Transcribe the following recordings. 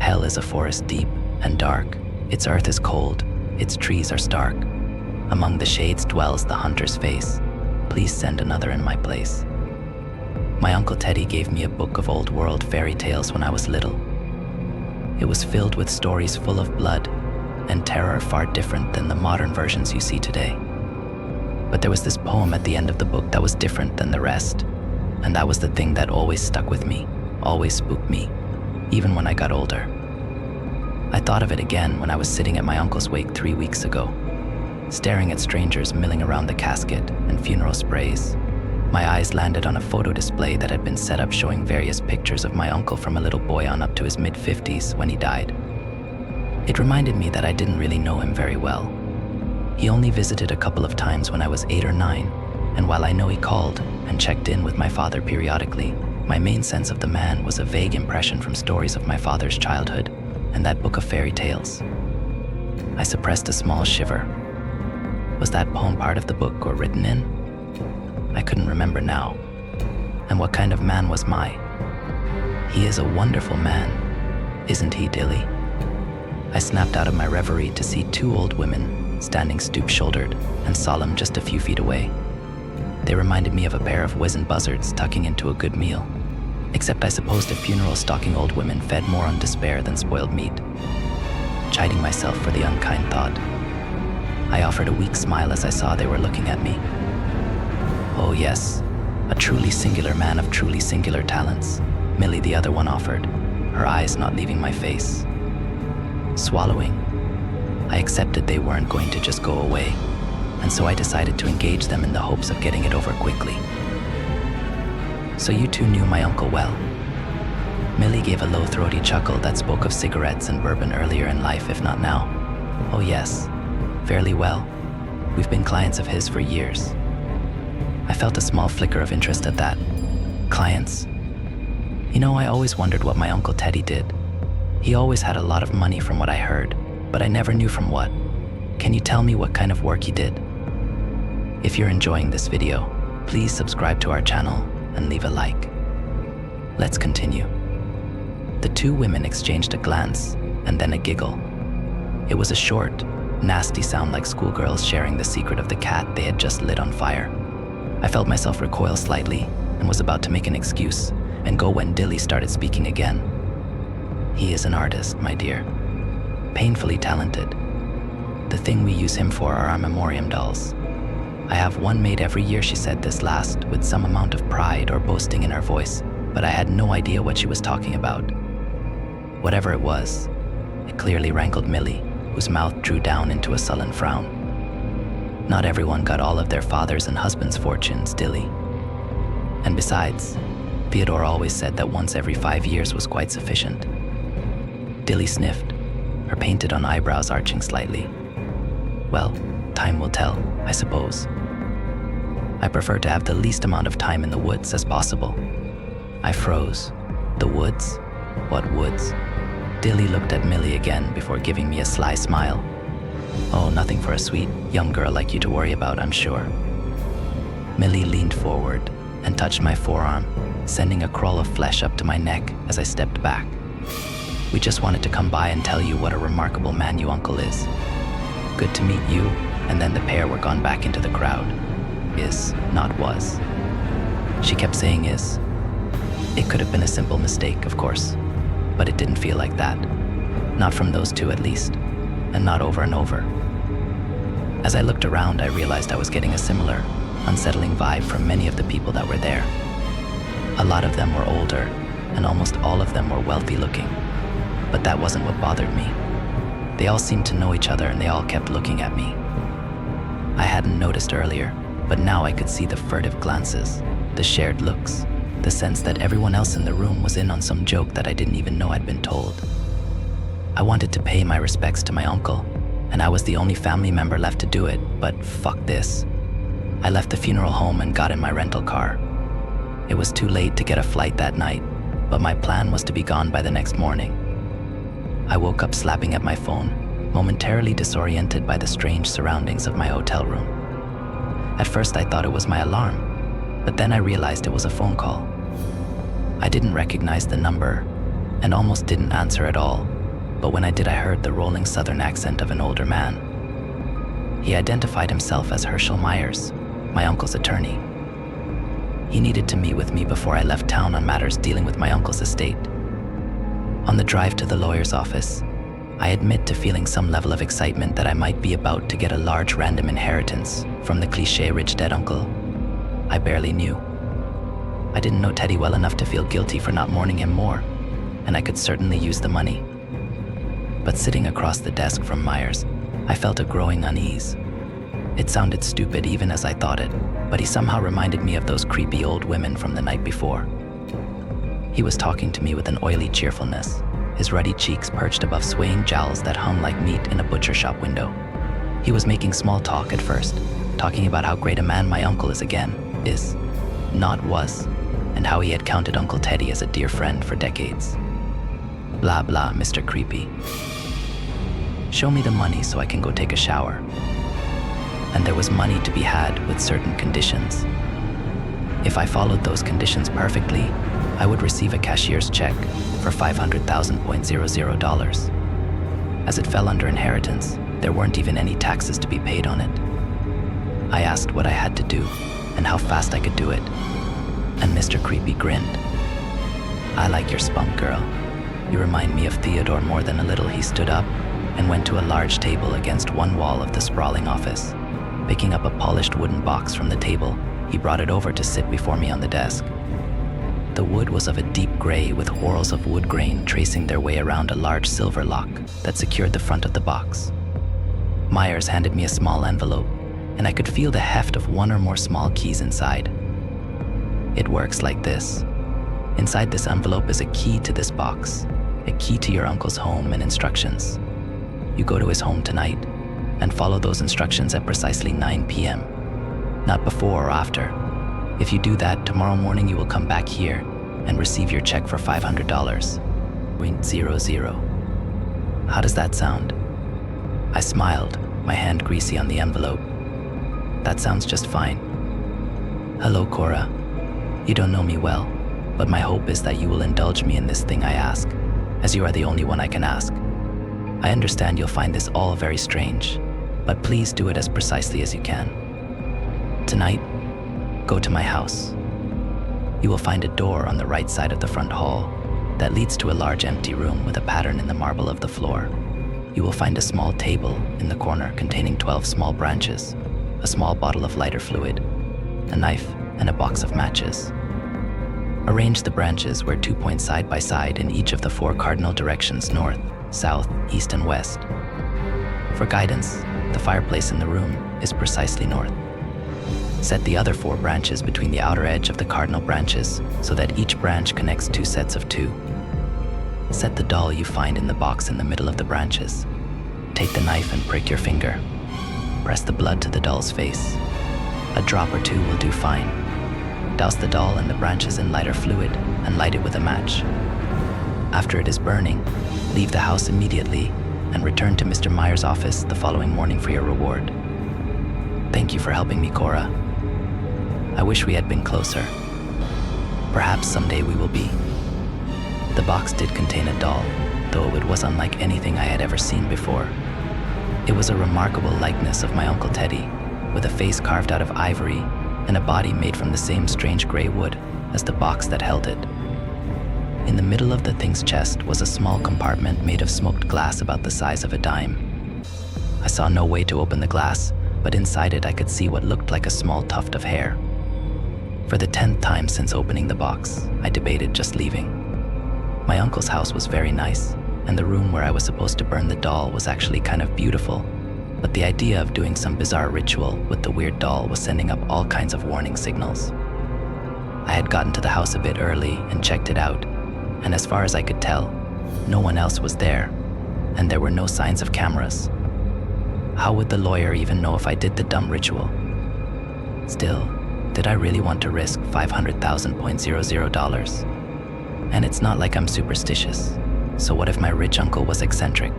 hell is a forest deep and dark, its earth is cold, its trees are stark. Among the shades dwells the hunter's face. Please send another in my place. My Uncle Teddy gave me a book of old world fairy tales when I was little. It was filled with stories full of blood and terror far different than the modern versions you see today. But there was this poem at the end of the book that was different than the rest, and that was the thing that always stuck with me, always spooked me, even when I got older. I thought of it again when I was sitting at my uncle's wake 3 weeks ago, staring at strangers milling around the casket and funeral sprays. My eyes landed on a photo display that had been set up showing various pictures of my uncle from a little boy on up to his mid-50s when he died. It reminded me that I didn't really know him very well. He only visited a couple of times when I was 8 or 9, and while I know he called and checked in with my father periodically, my main sense of the man was a vague impression from stories of my father's childhood and that book of fairy tales. I suppressed a small shiver. Was that poem part of the book or written in? I couldn't remember now. And what kind of man was Mai? He is a wonderful man, isn't he, Dilly? I snapped out of my reverie to see 2 old women standing stoop-shouldered and solemn just a few feet away. They reminded me of a pair of wizened buzzards tucking into a good meal, except I supposed a funeral stalking old women fed more on despair than spoiled meat. Chiding myself for the unkind thought, I offered a weak smile as I saw they were looking at me. Oh yes, a truly singular man of truly singular talents, Millie the other one offered, her eyes not leaving my face. Swallowing, I accepted they weren't going to just go away, and so I decided to engage them in the hopes of getting it over quickly. So you 2 knew my uncle well. Millie gave a low throaty chuckle that spoke of cigarettes and bourbon earlier in life, if not now. Oh yes, fairly well. We've been clients of his for years. I felt a small flicker of interest at that. Clients. You know, I always wondered what my Uncle Teddy did. He always had a lot of money from what I heard, but I never knew from what. Can you tell me what kind of work he did? If you're enjoying this video, please subscribe to our channel and leave a like. Let's continue. The 2 women exchanged a glance and then a giggle. It was a short, nasty sound like schoolgirls sharing the secret of the cat they had just lit on fire. I felt myself recoil slightly and was about to make an excuse and go when Dilly started speaking again. He is an artist, my dear. Painfully talented. The thing we use him for are our memoriam dolls. I have one made every year, she said this last with some amount of pride or boasting in her voice, but I had no idea what she was talking about. Whatever it was, it clearly rankled Millie, whose mouth drew down into a sullen frown. Not everyone got all of their father's and husband's fortunes, Dilly. And besides, Theodore always said that once every 5 years was quite sufficient. Dilly sniffed, her painted-on eyebrows arching slightly. Well, time will tell, I suppose. I prefer to have the least amount of time in the woods as possible. I froze. The woods? What woods? Dilly looked at Millie again before giving me a sly smile. Oh, nothing for a sweet, young girl like you to worry about, I'm sure. Millie leaned forward and touched my forearm, sending a crawl of flesh up to my neck as I stepped back. We just wanted to come by and tell you what a remarkable man you uncle is. Good to meet you, and then the pair were gone back into the crowd. Is, not was. She kept saying is. It could have been a simple mistake, of course, but it didn't feel like that. Not from those 2 at least. And not over and over. As I looked around, I realized I was getting a similar, unsettling vibe from many of the people that were there. A lot of them were older, and almost all of them were wealthy looking. But that wasn't what bothered me. They all seemed to know each other and they all kept looking at me. I hadn't noticed earlier, but now I could see the furtive glances, the shared looks, the sense that everyone else in the room was in on some joke that I didn't even know I'd been told. I wanted to pay my respects to my uncle, and I was the only family member left to do it, but fuck this. I left the funeral home and got in my rental car. It was too late to get a flight that night, but my plan was to be gone by the next morning. I woke up slapping at my phone, momentarily disoriented by the strange surroundings of my hotel room. At first I thought it was my alarm, but then I realized it was a phone call. I didn't recognize the number, and almost didn't answer at all, but when I did, I heard the rolling southern accent of an older man. He identified himself as Herschel Myers, my uncle's attorney. He needed to meet with me before I left town on matters dealing with my uncle's estate. On the drive to the lawyer's office, I admit to feeling some level of excitement that I might be about to get a large random inheritance from the cliché rich dead uncle I barely knew. I didn't know Teddy well enough to feel guilty for not mourning him more, and I could certainly use the money. But sitting across the desk from Myers, I felt a growing unease. It sounded stupid even as I thought it, but he somehow reminded me of those creepy old women from the night before. He was talking to me with an oily cheerfulness, his ruddy cheeks perched above swaying jowls that hung like meat in a butcher shop window. He was making small talk at first, talking about how great a man my uncle is again, not was, and how he had counted Uncle Teddy as a dear friend for decades. Blah blah, Mr. Creepy. Show me the money so I can go take a shower. And there was money to be had with certain conditions. If I followed those conditions perfectly, I would receive a cashier's check for $500,000. As it fell under inheritance, there weren't even any taxes to be paid on it. I asked what I had to do and how fast I could do it, and Mr. Creepy grinned. I like your spunk, girl. You remind me of Theodore more than a little. He stood up and went to a large table against one wall of the sprawling office. Picking up a polished wooden box from the table, he brought it over to sit before me on the desk. The wood was of a deep gray with whorls of wood grain tracing their way around a large silver lock that secured the front of the box. Myers handed me a small envelope, and I could feel the heft of one or more small keys inside. It works like this. Inside this envelope is a key to this box, a key to your uncle's home and instructions. You go to his home tonight and follow those instructions at precisely 9 p.m., not before or after. If you do that, tomorrow morning you will come back here and receive your check for $500. 0.00. How does that sound? I smiled, my hand greasy on the envelope. That sounds just fine. Hello, Cora. You don't know me well, but my hope is that you will indulge me in this thing I ask, as you are the only one I can ask. I understand you'll find this all very strange, but please do it as precisely as you can. Tonight, go to my house. You will find a door on the right side of the front hall that leads to a large empty room with a pattern in the marble of the floor. You will find a small table in the corner containing 12 small branches, a small bottle of lighter fluid, a knife, and a box of matches. Arrange the branches where 2 points side by side in each of the 4 cardinal directions: north, south, east, and west. For guidance, the fireplace in the room is precisely north. Set the other 4 branches between the outer edge of the cardinal branches so that each branch connects 2 sets of 2. Set the doll you find in the box in the middle of the branches. Take the knife and prick your finger. Press the blood to the doll's face. A drop or 2 will do fine. Douse the doll and the branches in lighter fluid and light it with a match. After it is burning, leave the house immediately and return to Mr. Myers' office the following morning for your reward. Thank you for helping me, Cora. I wish we had been closer. Perhaps someday we will be. The box did contain a doll, though it was unlike anything I had ever seen before. It was a remarkable likeness of my Uncle Teddy, with a face carved out of ivory and a body made from the same strange gray wood as the box that held it. In the middle of the thing's chest was a small compartment made of smoked glass about the size of a dime. I saw no way to open the glass, but inside it I could see what looked like a small tuft of hair. For the 10th time since opening the box, I debated just leaving. My uncle's house was very nice, and the room where I was supposed to burn the doll was actually kind of beautiful, but the idea of doing some bizarre ritual with the weird doll was sending up all kinds of warning signals. I had gotten to the house a bit early and checked it out, and as far as I could tell, no one else was there, and there were no signs of cameras. How would the lawyer even know if I did the dumb ritual? Still, did I really want to risk $500,000? And it's not like I'm superstitious, so what if my rich uncle was eccentric?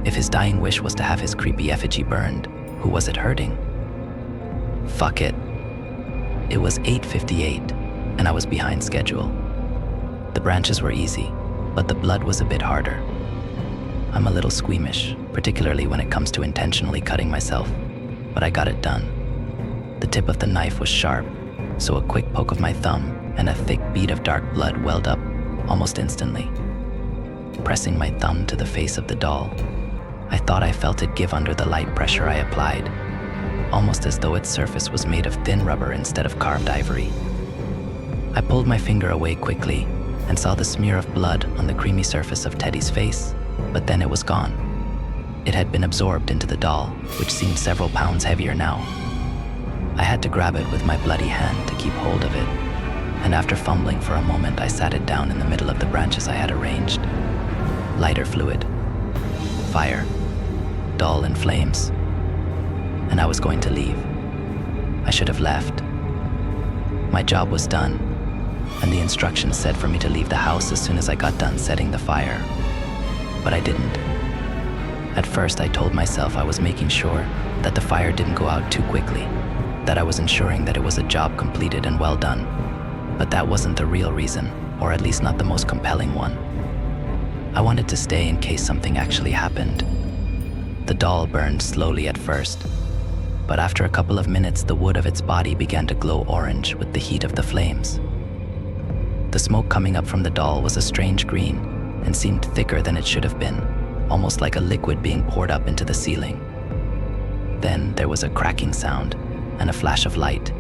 If his dying wish was to have his creepy effigy burned, who was it hurting? Fuck it. It was 8:58, and I was behind schedule. The branches were easy, but the blood was a bit harder. I'm a little squeamish, particularly when it comes to intentionally cutting myself, but I got it done. The tip of the knife was sharp, so a quick poke of my thumb and a thick bead of dark blood welled up almost instantly. Pressing my thumb to the face of the doll, I thought I felt it give under the light pressure I applied, almost as though its surface was made of thin rubber instead of carved ivory. I pulled my finger away quickly and saw the smear of blood on the creamy surface of Teddy's face, but then it was gone. It had been absorbed into the doll, which seemed several pounds heavier now. I had to grab it with my bloody hand to keep hold of it, and after fumbling for a moment, I sat it down in the middle of the branches I had arranged. Lighter fluid, fire, doll in flames, and I was going to leave. I should have left. My job was done, and the instructions said for me to leave the house as soon as I got done setting the fire. But I didn't. At first, I told myself I was making sure that the fire didn't go out too quickly, that I was ensuring that it was a job completed and well done. But that wasn't the real reason, or at least not the most compelling one. I wanted to stay in case something actually happened. The doll burned slowly at first, but after a couple of minutes, the wood of its body began to glow orange with the heat of the flames. The smoke coming up from the doll was a strange green and seemed thicker than it should have been, almost like a liquid being poured up into the ceiling. Then there was a cracking sound and a flash of light.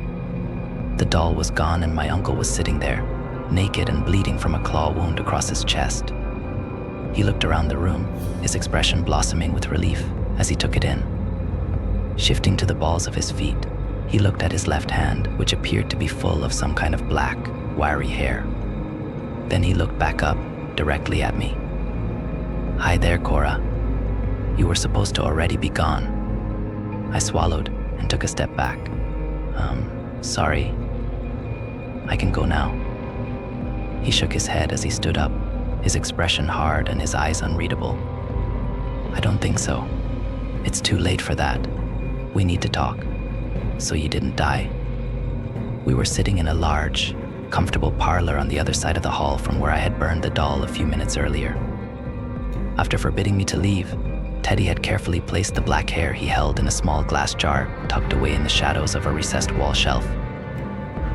The doll was gone and my uncle was sitting there, naked and bleeding from a claw wound across his chest. He looked around the room, his expression blossoming with relief as he took it in. Shifting to the balls of his feet, he looked at his left hand, which appeared to be full of some kind of black, wiry hair. Then he looked back up, directly at me. "Hi there, Cora. You were supposed to already be gone." I swallowed and took a step back. Sorry. I can go now." He shook his head as he stood up, his expression hard and his eyes unreadable. "I don't think so. It's too late for that. We need to talk. So you didn't die." We were sitting in a large, comfortable parlor on the other side of the hall from where I had burned the doll a few minutes earlier. After forbidding me to leave, Teddy had carefully placed the black hair he held in a small glass jar tucked away in the shadows of a recessed wall shelf.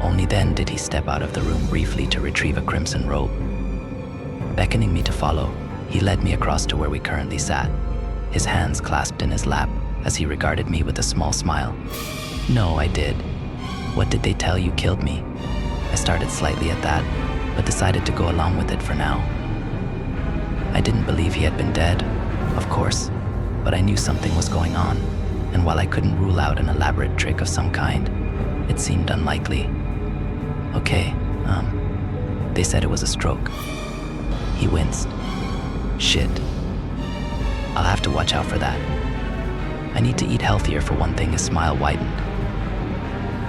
Only then did he step out of the room briefly to retrieve a crimson robe. Beckoning me to follow, he led me across to where we currently sat, his hands clasped in his lap as he regarded me with a small smile. "No, I did. What did they tell you killed me?" I started slightly at that, but decided to go along with it for now. I didn't believe he had been dead, of course, but I knew something was going on, and while I couldn't rule out an elaborate trick of some kind, it seemed unlikely. "Okay, they said it was a stroke." He winced. "Shit. I'll have to watch out for that. I need to eat healthier for one thing." His smile widened.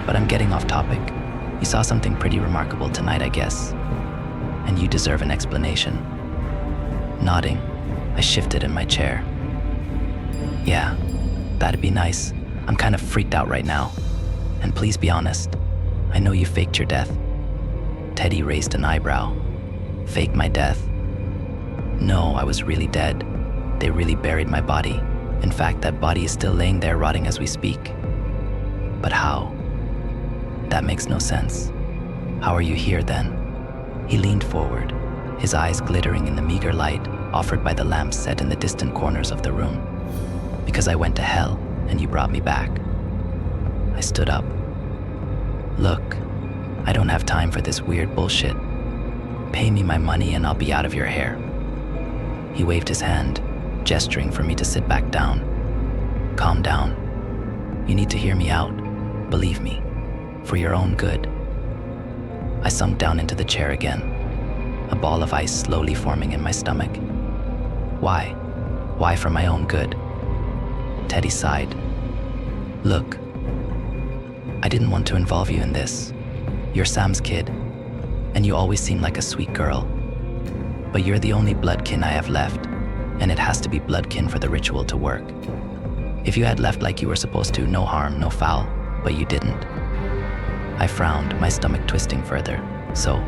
"But I'm getting off topic. You saw something pretty remarkable tonight, I guess, and you deserve an explanation." Nodding, I shifted in my chair. "Yeah, that'd be nice. I'm kind of freaked out right now. And please be honest, I know you faked your death." Teddy raised an eyebrow. "Fake my death?" "No, I was really dead. They really buried my body. In fact, that body is still laying there rotting as we speak." "But how? That makes no sense. How are you here then?" He leaned forward, his eyes glittering in the meager light offered by the lamps set in the distant corners of the room. "Because I went to hell and you brought me back." I stood up. "Look, I don't have time for this weird bullshit. Pay me my money and I'll be out of your hair." He waved his hand, gesturing for me to sit back down. "Calm down. You need to hear me out, believe me, for your own good." I sunk down into the chair again, a ball of ice slowly forming in my stomach. "Why? Why for my own good?" Teddy sighed. "Look, I didn't want to involve you in this. You're Sam's kid, and you always seem like a sweet girl. But you're the only bloodkin I have left, and it has to be bloodkin for the ritual to work. If you had left like you were supposed to, no harm, no foul, but you didn't." I frowned, my stomach twisting further. "So,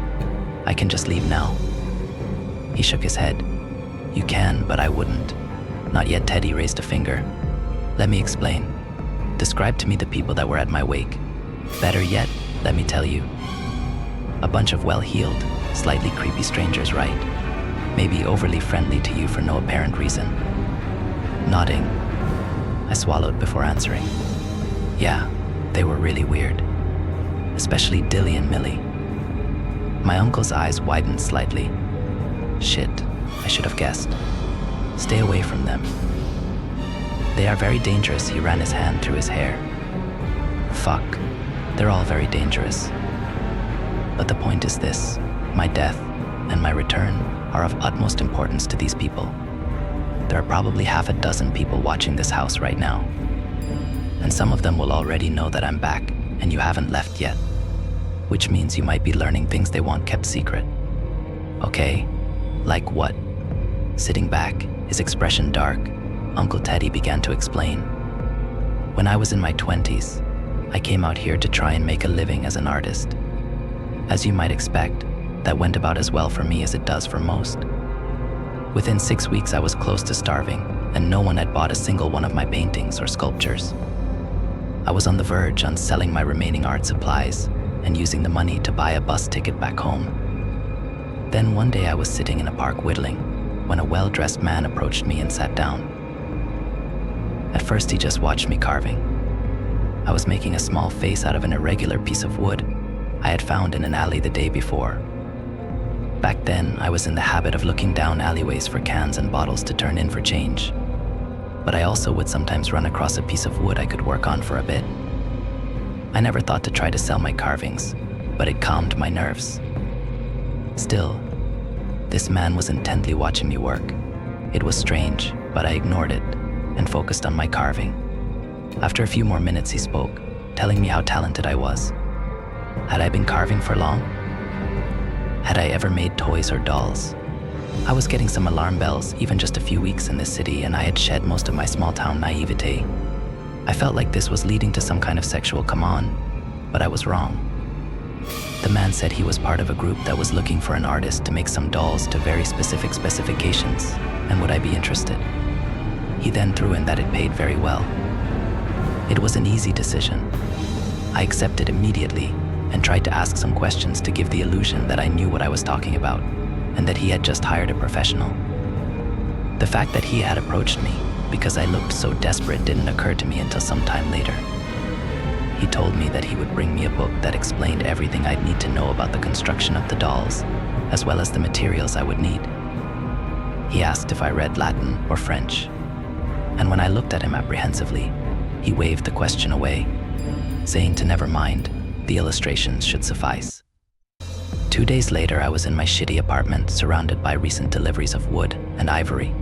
I can just leave now?" He shook his head. "You can, but I wouldn't. Not yet. Teddy raised a finger. Let me explain. Describe to me the people that were at my wake. Better yet, let me tell you. A bunch of well-heeled, slightly creepy strangers, right? Maybe overly friendly to you for no apparent reason. Nodding, I swallowed before answering. Yeah, they were really weird. Especially Dilly and Millie. My uncle's eyes widened slightly. Shit, I should have guessed. Stay away from them. They are very dangerous. He ran his hand through his hair. Fuck, they're all very dangerous. But the point is this, my death and my return are of utmost importance to these people. There are probably half a dozen people watching this house right now. And some of them will already know that I'm back and you haven't left yet. Which means you might be learning things they want kept secret. Okay, like what? Sitting back, his expression dark, Uncle Teddy began to explain. When I was in my 20s, I came out here to try and make a living as an artist. As you might expect, that went about as well for me as it does for most. Within 6 weeks, I was close to starving, and no one had bought a single one of my paintings or sculptures. I was on the verge on selling my remaining art supplies and using the money to buy a bus ticket back home. Then one day I was sitting in a park whittling when a well-dressed man approached me and sat down. At first, he just watched me carving. I was making a small face out of an irregular piece of wood I had found in an alley the day before. Back then, I was in the habit of looking down alleyways for cans and bottles to turn in for change. But I also would sometimes run across a piece of wood I could work on for a bit. I never thought to try to sell my carvings, but it calmed my nerves. Still, this man was intently watching me work. It was strange, but I ignored it and focused on my carving. After a few more minutes, he spoke, telling me how talented I was. Had I been carving for long? Had I ever made toys or dolls? I was getting some alarm bells even just a few weeks in this city, and I had shed most of my small-town naivete. I felt like this was leading to some kind of sexual come-on, but I was wrong. The man said he was part of a group that was looking for an artist to make some dolls to very specific specifications, and would I be interested? He then threw in that it paid very well. It was an easy decision. I accepted immediately and tried to ask some questions to give the illusion that I knew what I was talking about and that he had just hired a professional. The fact that he had approached me because I looked so desperate didn't occur to me until some time later. He told me that he would bring me a book that explained everything I'd need to know about the construction of the dolls, as well as the materials I would need. He asked if I read Latin or French, and when I looked at him apprehensively, he waved the question away, saying to never mind, the illustrations should suffice. 2 days later, I was in my shitty apartment surrounded by recent deliveries of wood and ivory,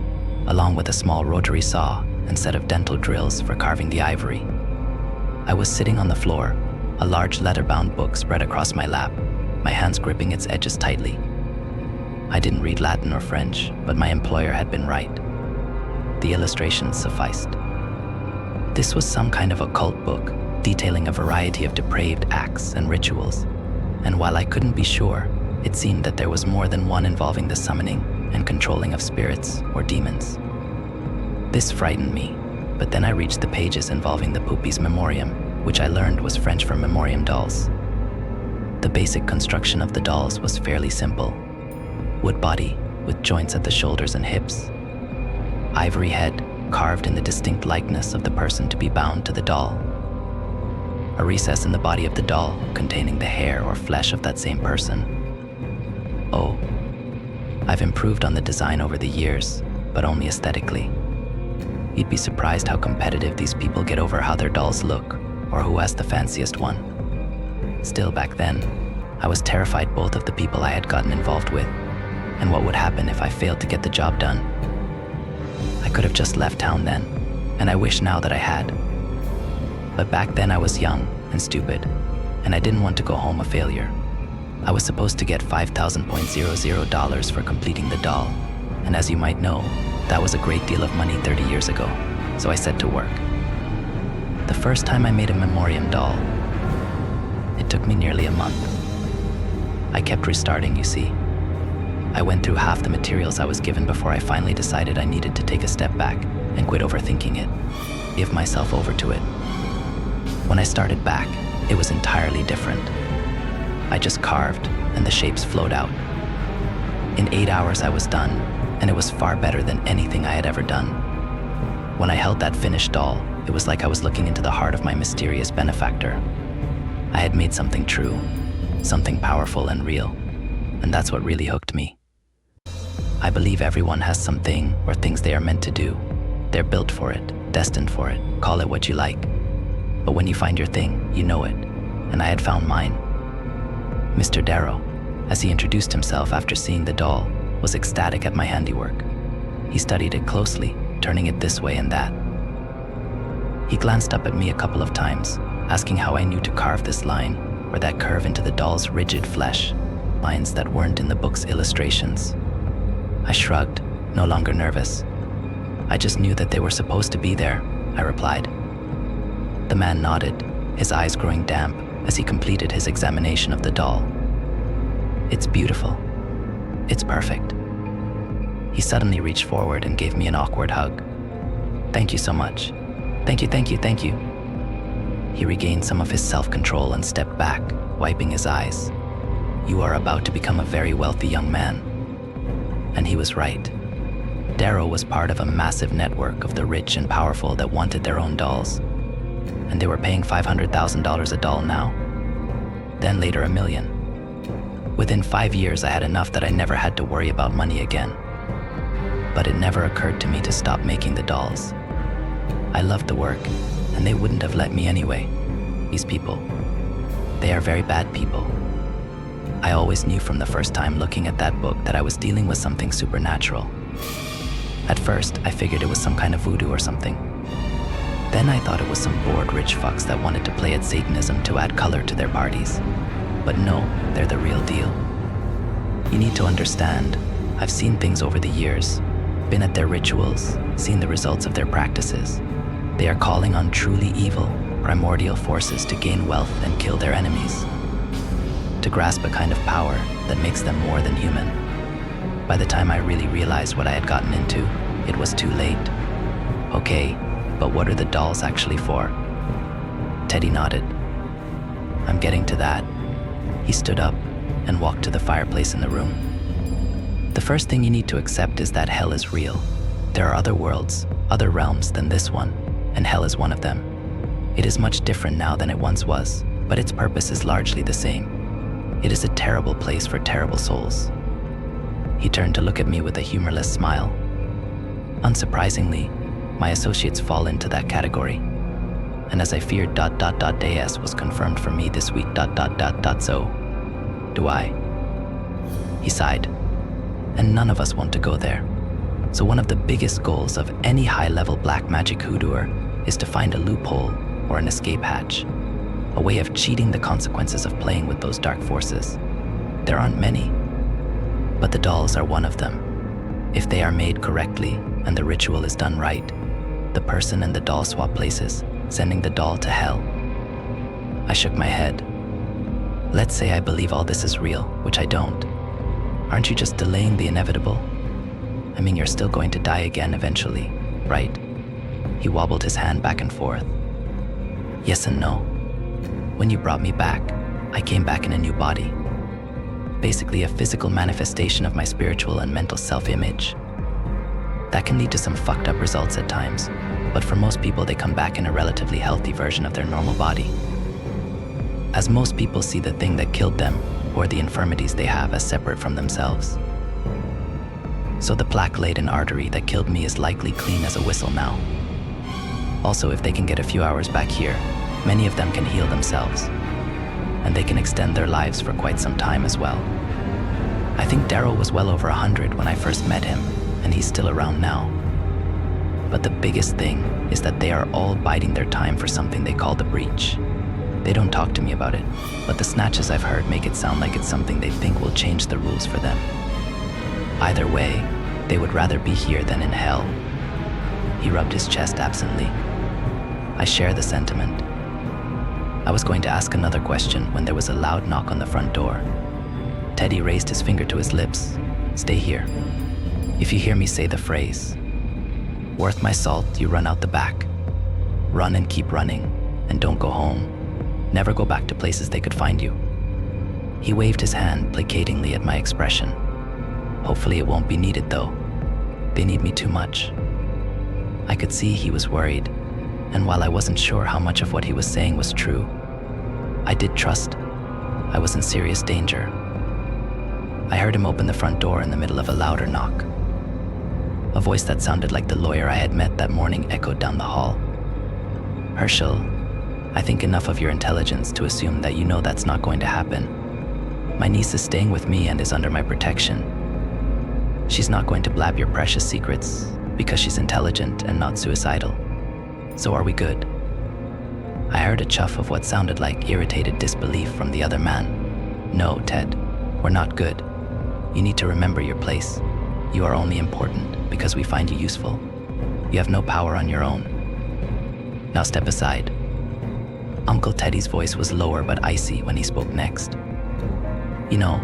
along with a small rotary saw and set of dental drills for carving the ivory. I was sitting on the floor, a large leather-bound book spread across my lap, my hands gripping its edges tightly. I didn't read Latin or French, but my employer had been right. The illustrations sufficed. This was some kind of occult book, detailing a variety of depraved acts and rituals, and while I couldn't be sure, it seemed that there was more than one involving the summoning and controlling of spirits or demons. This frightened me, but then I reached the pages involving the Poopy's Memoriam, which I learned was French for memoriam dolls. The basic construction of the dolls was fairly simple. Wood body with joints at the shoulders and hips. Ivory head carved in the distinct likeness of the person to be bound to the doll. A recess in the body of the doll containing the hair or flesh of that same person. Oh, I've improved on the design over the years, but only aesthetically. You'd be surprised how competitive these people get over how their dolls look or who has the fanciest one. Still, back then, I was terrified both of the people I had gotten involved with and what would happen if I failed to get the job done. I could have just left town then, and I wish now that I had. But back then I was young and stupid, and I didn't want to go home a failure. I was supposed to get $5,000.00 for completing the doll, and as you might know, that was a great deal of money 30 years ago, so I set to work. The first time I made a memoriam doll, it took me nearly a month. I kept restarting, you see. I went through half the materials I was given before I finally decided I needed to take a step back and quit overthinking it, give myself over to it. When I started back, it was entirely different. I just carved, and the shapes flowed out. In 8 hours I was done, and it was far better than anything I had ever done. When I held that finished doll, it was like I was looking into the heart of my mysterious benefactor. I had made something true, something powerful and real, and that's what really hooked me. I believe everyone has something or things they are meant to do. They're built for it, destined for it, call it what you like. But when you find your thing, you know it, and I had found mine. Mr. Darrow, as he introduced himself after seeing the doll, was ecstatic at my handiwork. He studied it closely, turning it this way and that. He glanced up at me a couple of times, asking how I knew to carve this line or that curve into the doll's rigid flesh, lines that weren't in the book's illustrations. I shrugged, no longer nervous. I just knew that they were supposed to be there, I replied. The man nodded, his eyes growing damp as he completed his examination of the doll. It's beautiful. It's perfect. He suddenly reached forward and gave me an awkward hug. Thank you so much. Thank you, thank you, thank you. He regained some of his self-control and stepped back, wiping his eyes. You are about to become a very wealthy young man. And he was right. Darrow was part of a massive network of the rich and powerful that wanted their own dolls. And they were paying $500,000 a doll now. Then later $1 million. Within 5 years, I had enough that I never had to worry about money again. But it never occurred to me to stop making the dolls. I loved the work, and they wouldn't have let me anyway. These people, they are very bad people. I always knew from the first time looking at that book that I was dealing with something supernatural. At first, I figured it was some kind of voodoo or something. Then I thought it was some bored rich fucks that wanted to play at Satanism to add color to their parties. But no, they're the real deal. You need to understand, I've seen things over the years, been at their rituals, seen the results of their practices. They are calling on truly evil, primordial forces to gain wealth and kill their enemies. To grasp a kind of power that makes them more than human. By the time I really realized what I had gotten into, it was too late. Okay, but what are the dolls actually for? Teddy nodded. I'm getting to that. He stood up and walked to the fireplace in the room. The first thing you need to accept is that hell is real. There are other worlds, other realms than this one, and hell is one of them. It is much different now than it once was, but its purpose is largely the same. It is a terrible place for terrible souls. He turned to look at me with a humorless smile. Unsurprisingly, my associates fall into that category. And as I feared DS was confirmed for me this week so do I. He sighed. And none of us want to go there. So one of the biggest goals of any high-level black magic hoodooer is to find a loophole or an escape hatch, a way of cheating the consequences of playing with those dark forces. There aren't many, but the dolls are one of them. If they are made correctly and the ritual is done right, the person and the doll swap places, sending the doll to hell. I shook my head. Let's say I believe all this is real, which I don't. Aren't you just delaying the inevitable? I mean, you're still going to die again eventually, right? He wobbled his hand back and forth. Yes and no. When you brought me back, I came back in a new body. Basically a physical manifestation of my spiritual and mental self-image. That can lead to some fucked up results at times, but for most people they come back in a relatively healthy version of their normal body. As most people see the thing that killed them, or the infirmities they have, as separate from themselves. So the plaque-laden artery that killed me is likely clean as a whistle now. Also, if they can get a few hours back here, many of them can heal themselves, and they can extend their lives for quite some time as well. I think Darrow was well over 100 when I first met him, and he's still around now. But the biggest thing is that they are all biding their time for something they call the breach. They don't talk to me about it, but the snatches I've heard make it sound like it's something they think will change the rules for them. Either way, they would rather be here than in hell. He rubbed his chest absently. I share the sentiment. I was going to ask another question when there was a loud knock on the front door. Teddy raised his finger to his lips, Stay here. If you hear me say the phrase, worth my salt, you run out the back. Run and keep running, and don't go home. Never go back to places they could find you. He waved his hand placatingly at my expression. Hopefully it won't be needed though. They need me too much. I could see he was worried, and while I wasn't sure how much of what he was saying was true, I did trust I was in serious danger. I heard him open the front door in the middle of a louder knock. A voice that sounded like the lawyer I had met that morning echoed down the hall. Herschel, I think enough of your intelligence to assume that you know that's not going to happen. My niece is staying with me and is under my protection. She's not going to blab your precious secrets because she's intelligent and not suicidal. So are we good? I heard a chuff of what sounded like irritated disbelief from the other man. No, Ted, we're not good. You need to remember your place. You are only important because we find you useful. You have no power on your own. Now step aside. Uncle Teddy's voice was lower but icy when he spoke next. You know,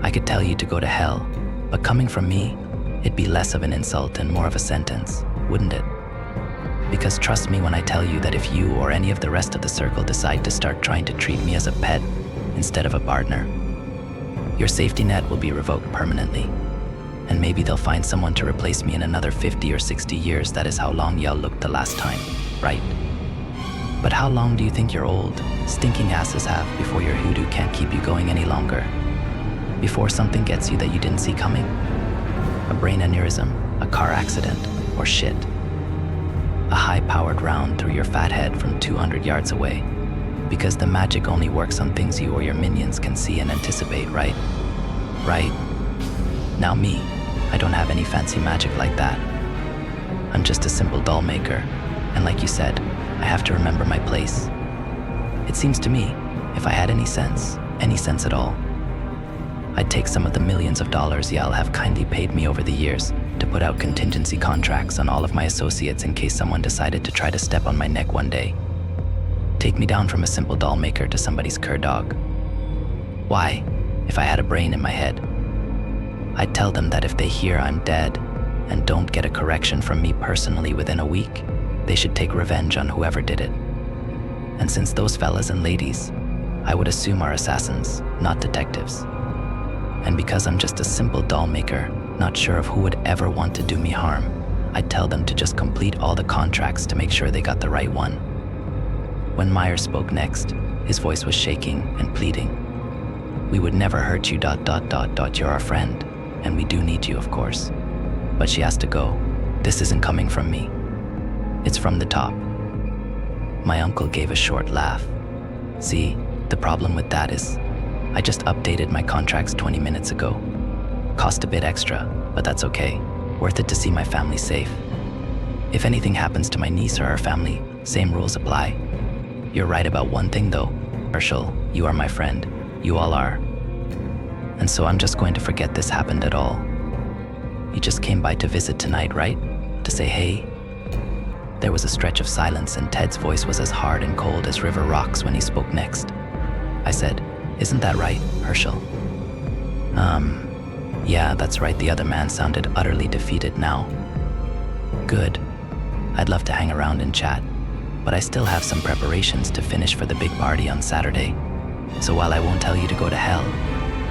I could tell you to go to hell, but coming from me, it'd be less of an insult and more of a sentence, wouldn't it? Because trust me when I tell you that if you or any of the rest of the circle decide to start trying to treat me as a pet instead of a partner, your safety net will be revoked permanently. And maybe they'll find someone to replace me in another 50 or 60 years. That is how long y'all looked the last time, right? But how long do you think your old, stinking asses have before your hoodoo can't keep you going any longer? Before something gets you that you didn't see coming? A brain aneurysm, a car accident, or shit. A high-powered round through your fat head from 200 yards away. Because the magic only works on things you or your minions can see and anticipate, right? Right? Now me, I don't have any fancy magic like that. I'm just a simple doll maker, and like you said, I have to remember my place. It seems to me, if I had any sense at all, I'd take some of the millions of dollars y'all have kindly paid me over the years to put out contingency contracts on all of my associates in case someone decided to try to step on my neck one day. Take me down from a simple doll maker to somebody's cur dog. Why, if I had a brain in my head, I'd tell them that if they hear I'm dead and don't get a correction from me personally within a week, they should take revenge on whoever did it. And since those fellas and ladies, I would assume are assassins, not detectives. And because I'm just a simple doll maker, not sure of who would ever want to do me harm, I'd tell them to just complete all the contracts to make sure they got the right one. When Myers spoke next, his voice was shaking and pleading. We would never hurt you, ... You're our friend, and we do need you, of course. But she has to go. This isn't coming from me. It's from the top. My uncle gave a short laugh. See, the problem with that is, I just updated my contracts 20 minutes ago. Cost a bit extra, but that's okay. Worth it to see my family safe. If anything happens to my niece or our family, same rules apply. You're right about one thing though, Herschel, you are my friend. You all are. And so I'm just going to forget this happened at all. You just came by to visit tonight, right? To say hey? There was a stretch of silence and Ted's voice was as hard and cold as river rocks when he spoke next. I said, isn't that right, Herschel? Yeah, that's right. The other man sounded utterly defeated now. Good. I'd love to hang around and chat, but I still have some preparations to finish for the big party on Saturday. So while I won't tell you to go to hell,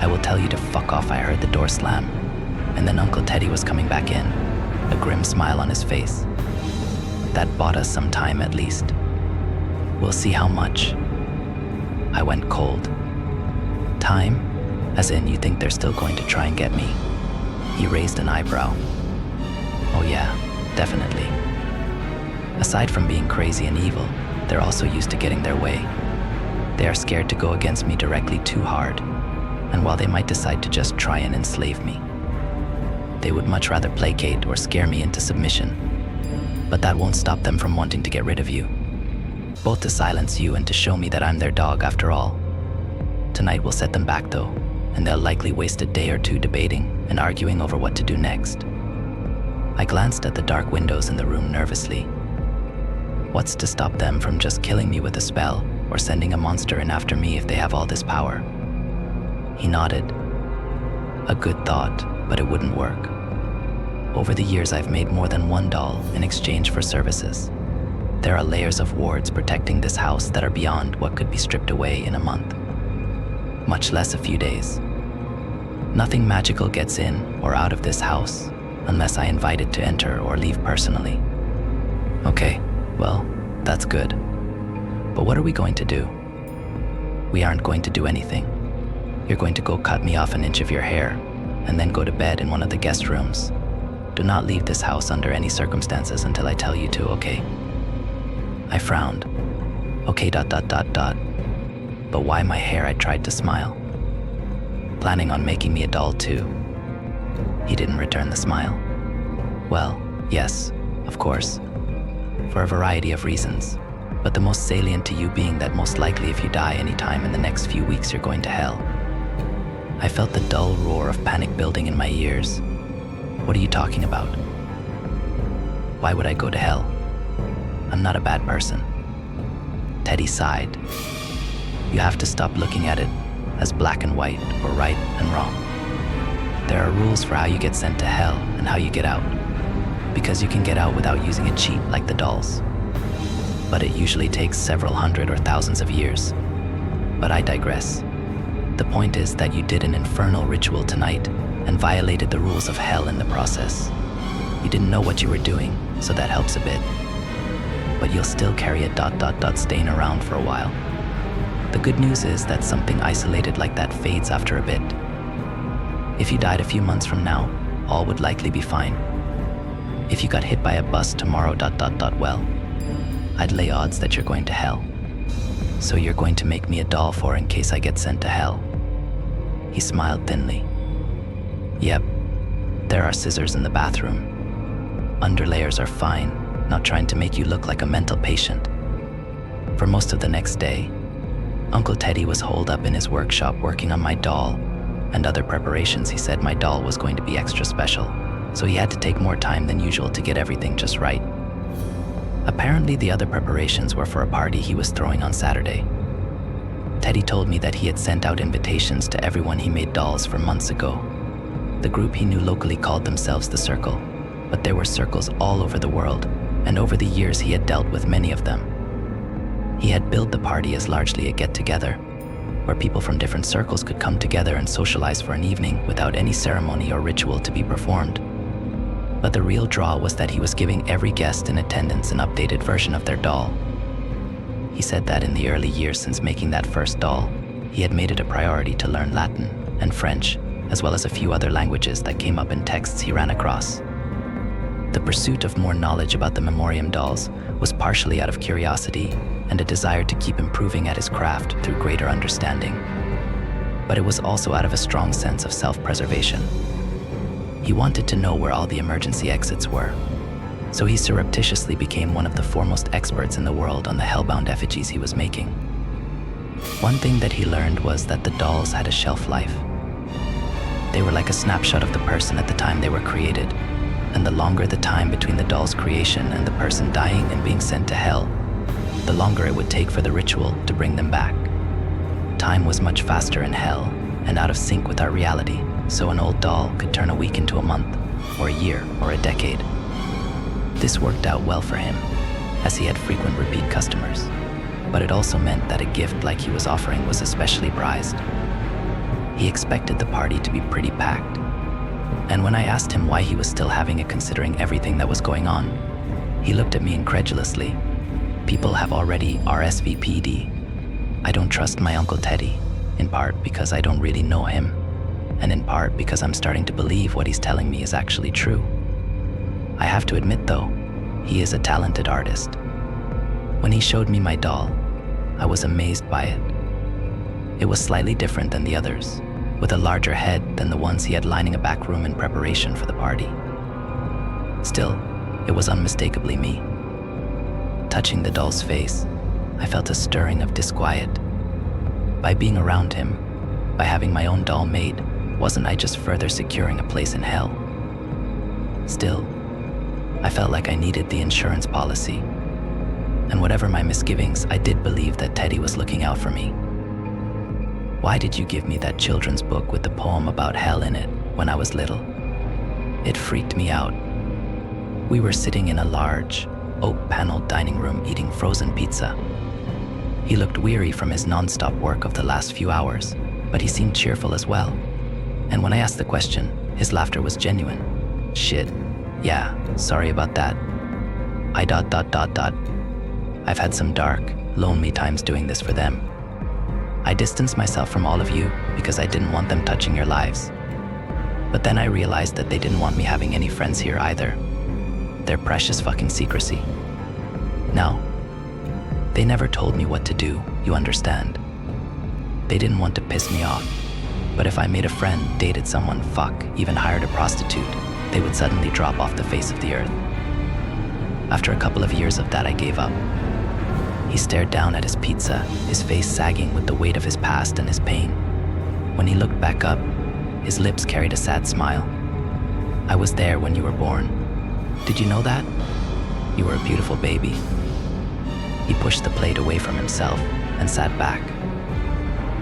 I will tell you to fuck off. I heard the door slam, and then Uncle Teddy was coming back in, a grim smile on his face. That bought us some time at least. We'll see how much. I went cold. Time? As in, you think they're still going to try and get me? He raised an eyebrow. Oh yeah, definitely. Aside from being crazy and evil, they're also used to getting their way. They are scared to go against me directly too hard, and while they might decide to just try and enslave me, they would much rather placate or scare me into submission. But that won't stop them from wanting to get rid of you. Both to silence you and to show me that I'm their dog after all. Tonight will set them back though, and they'll likely waste a day or two debating and arguing over what to do next. I glanced at the dark windows in the room nervously. What's to stop them from just killing me with a spell or sending a monster in after me if they have all this power? He nodded. A good thought, but it wouldn't work. Over the years, I've made more than one doll in exchange for services. There are layers of wards protecting this house that are beyond what could be stripped away in a month, much less a few days. Nothing magical gets in or out of this house unless I invite it to enter or leave personally. Okay, well, that's good. But what are we going to do? We aren't going to do anything. You're going to go cut me off an inch of your hair and then go to bed in one of the guest rooms. Do not leave this house under any circumstances until I tell you to, okay? I frowned. Okay, ... But why my hair? I tried to smile. Planning on making me a doll too? He didn't return the smile. Well, yes, of course. For a variety of reasons. But the most salient to you being that most likely if you die any time in the next few weeks, you're going to hell. I felt the dull roar of panic building in my ears. What are you talking about? Why would I go to hell? I'm not a bad person. Teddy sighed. You have to stop looking at it as black and white or right and wrong. There are rules for how you get sent to hell and how you get out, because you can get out without using a cheat like the dolls. But it usually takes several hundred or thousands of years. But I digress. The point is that you did an infernal ritual tonight and violated the rules of hell in the process. You didn't know what you were doing, so that helps a bit. But you'll still carry a ... stain around for a while. The good news is that something isolated like that fades after a bit. If you died a few months from now, all would likely be fine. If you got hit by a bus tomorrow ... well, I'd lay odds that you're going to hell. So you're going to make me a doll for in case I get sent to hell. He smiled thinly. Yep, there are scissors in the bathroom. Underlayers are fine, not trying to make you look like a mental patient. For most of the next day, Uncle Teddy was holed up in his workshop working on my doll and other preparations. He said my doll was going to be extra special, so he had to take more time than usual to get everything just right. Apparently, the other preparations were for a party he was throwing on Saturday. Teddy told me that he had sent out invitations to everyone he made dolls for months ago. The group he knew locally called themselves The Circle, but there were circles all over the world, and over the years he had dealt with many of them. He had billed the party as largely a get-together, where people from different circles could come together and socialize for an evening without any ceremony or ritual to be performed. But the real draw was that he was giving every guest in attendance an updated version of their doll. He said that in the early years since making that first doll, he had made it a priority to learn Latin and French, as well as a few other languages that came up in texts he ran across. The pursuit of more knowledge about the Memoriam dolls was partially out of curiosity and a desire to keep improving at his craft through greater understanding. But it was also out of a strong sense of self-preservation. He wanted to know where all the emergency exits were, so he surreptitiously became one of the foremost experts in the world on the hellbound effigies he was making. One thing that he learned was that the dolls had a shelf life. They were like a snapshot of the person at the time they were created, and the longer the time between the doll's creation and the person dying and being sent to hell, the longer it would take for the ritual to bring them back. Time was much faster in hell and out of sync with our reality, so an old doll could turn a week into a month, or a year, or a decade. This worked out well for him, as he had frequent repeat customers, but it also meant that a gift like he was offering was especially prized. He expected the party to be pretty packed, and when I asked him why he was still having it considering everything that was going on, he looked at me incredulously. People have already RSVP'd. I don't trust my Uncle Teddy, in part because I don't really know him, and in part because I'm starting to believe what he's telling me is actually true. I have to admit though, he is a talented artist. When he showed me my doll, I was amazed by it. It was slightly different than the others, with a larger head than the ones he had lining a back room in preparation for the party. Still, it was unmistakably me. Touching the doll's face, I felt a stirring of disquiet. By being around him, by having my own doll made, wasn't I just further securing a place in hell? Still, I felt like I needed the insurance policy. And whatever my misgivings, I did believe that Teddy was looking out for me. Why did you give me that children's book with the poem about hell in it when I was little. It freaked me out. We were sitting in a large, oak-paneled dining room eating frozen pizza. He looked weary from his non-stop work of the last few hours, but he seemed cheerful as well. And when I asked the question, his laughter was genuine. Shit, yeah, sorry about that. I've had some dark, lonely times doing this for them. I distanced myself from all of you because I didn't want them touching your lives. But then I realized that they didn't want me having any friends here either. Their precious fucking secrecy. No, they never told me what to do, you understand. They didn't want to piss me off, but if I made a friend, dated someone, even hired a prostitute, they would suddenly drop off the face of the earth. After a couple of years of that, I gave up. He stared down at his pizza, his face sagging with the weight of his past and his pain. When he looked back up, his lips carried a sad smile. I was there when you were born. Did you know that? You were a beautiful baby. He pushed the plate away from himself and sat back.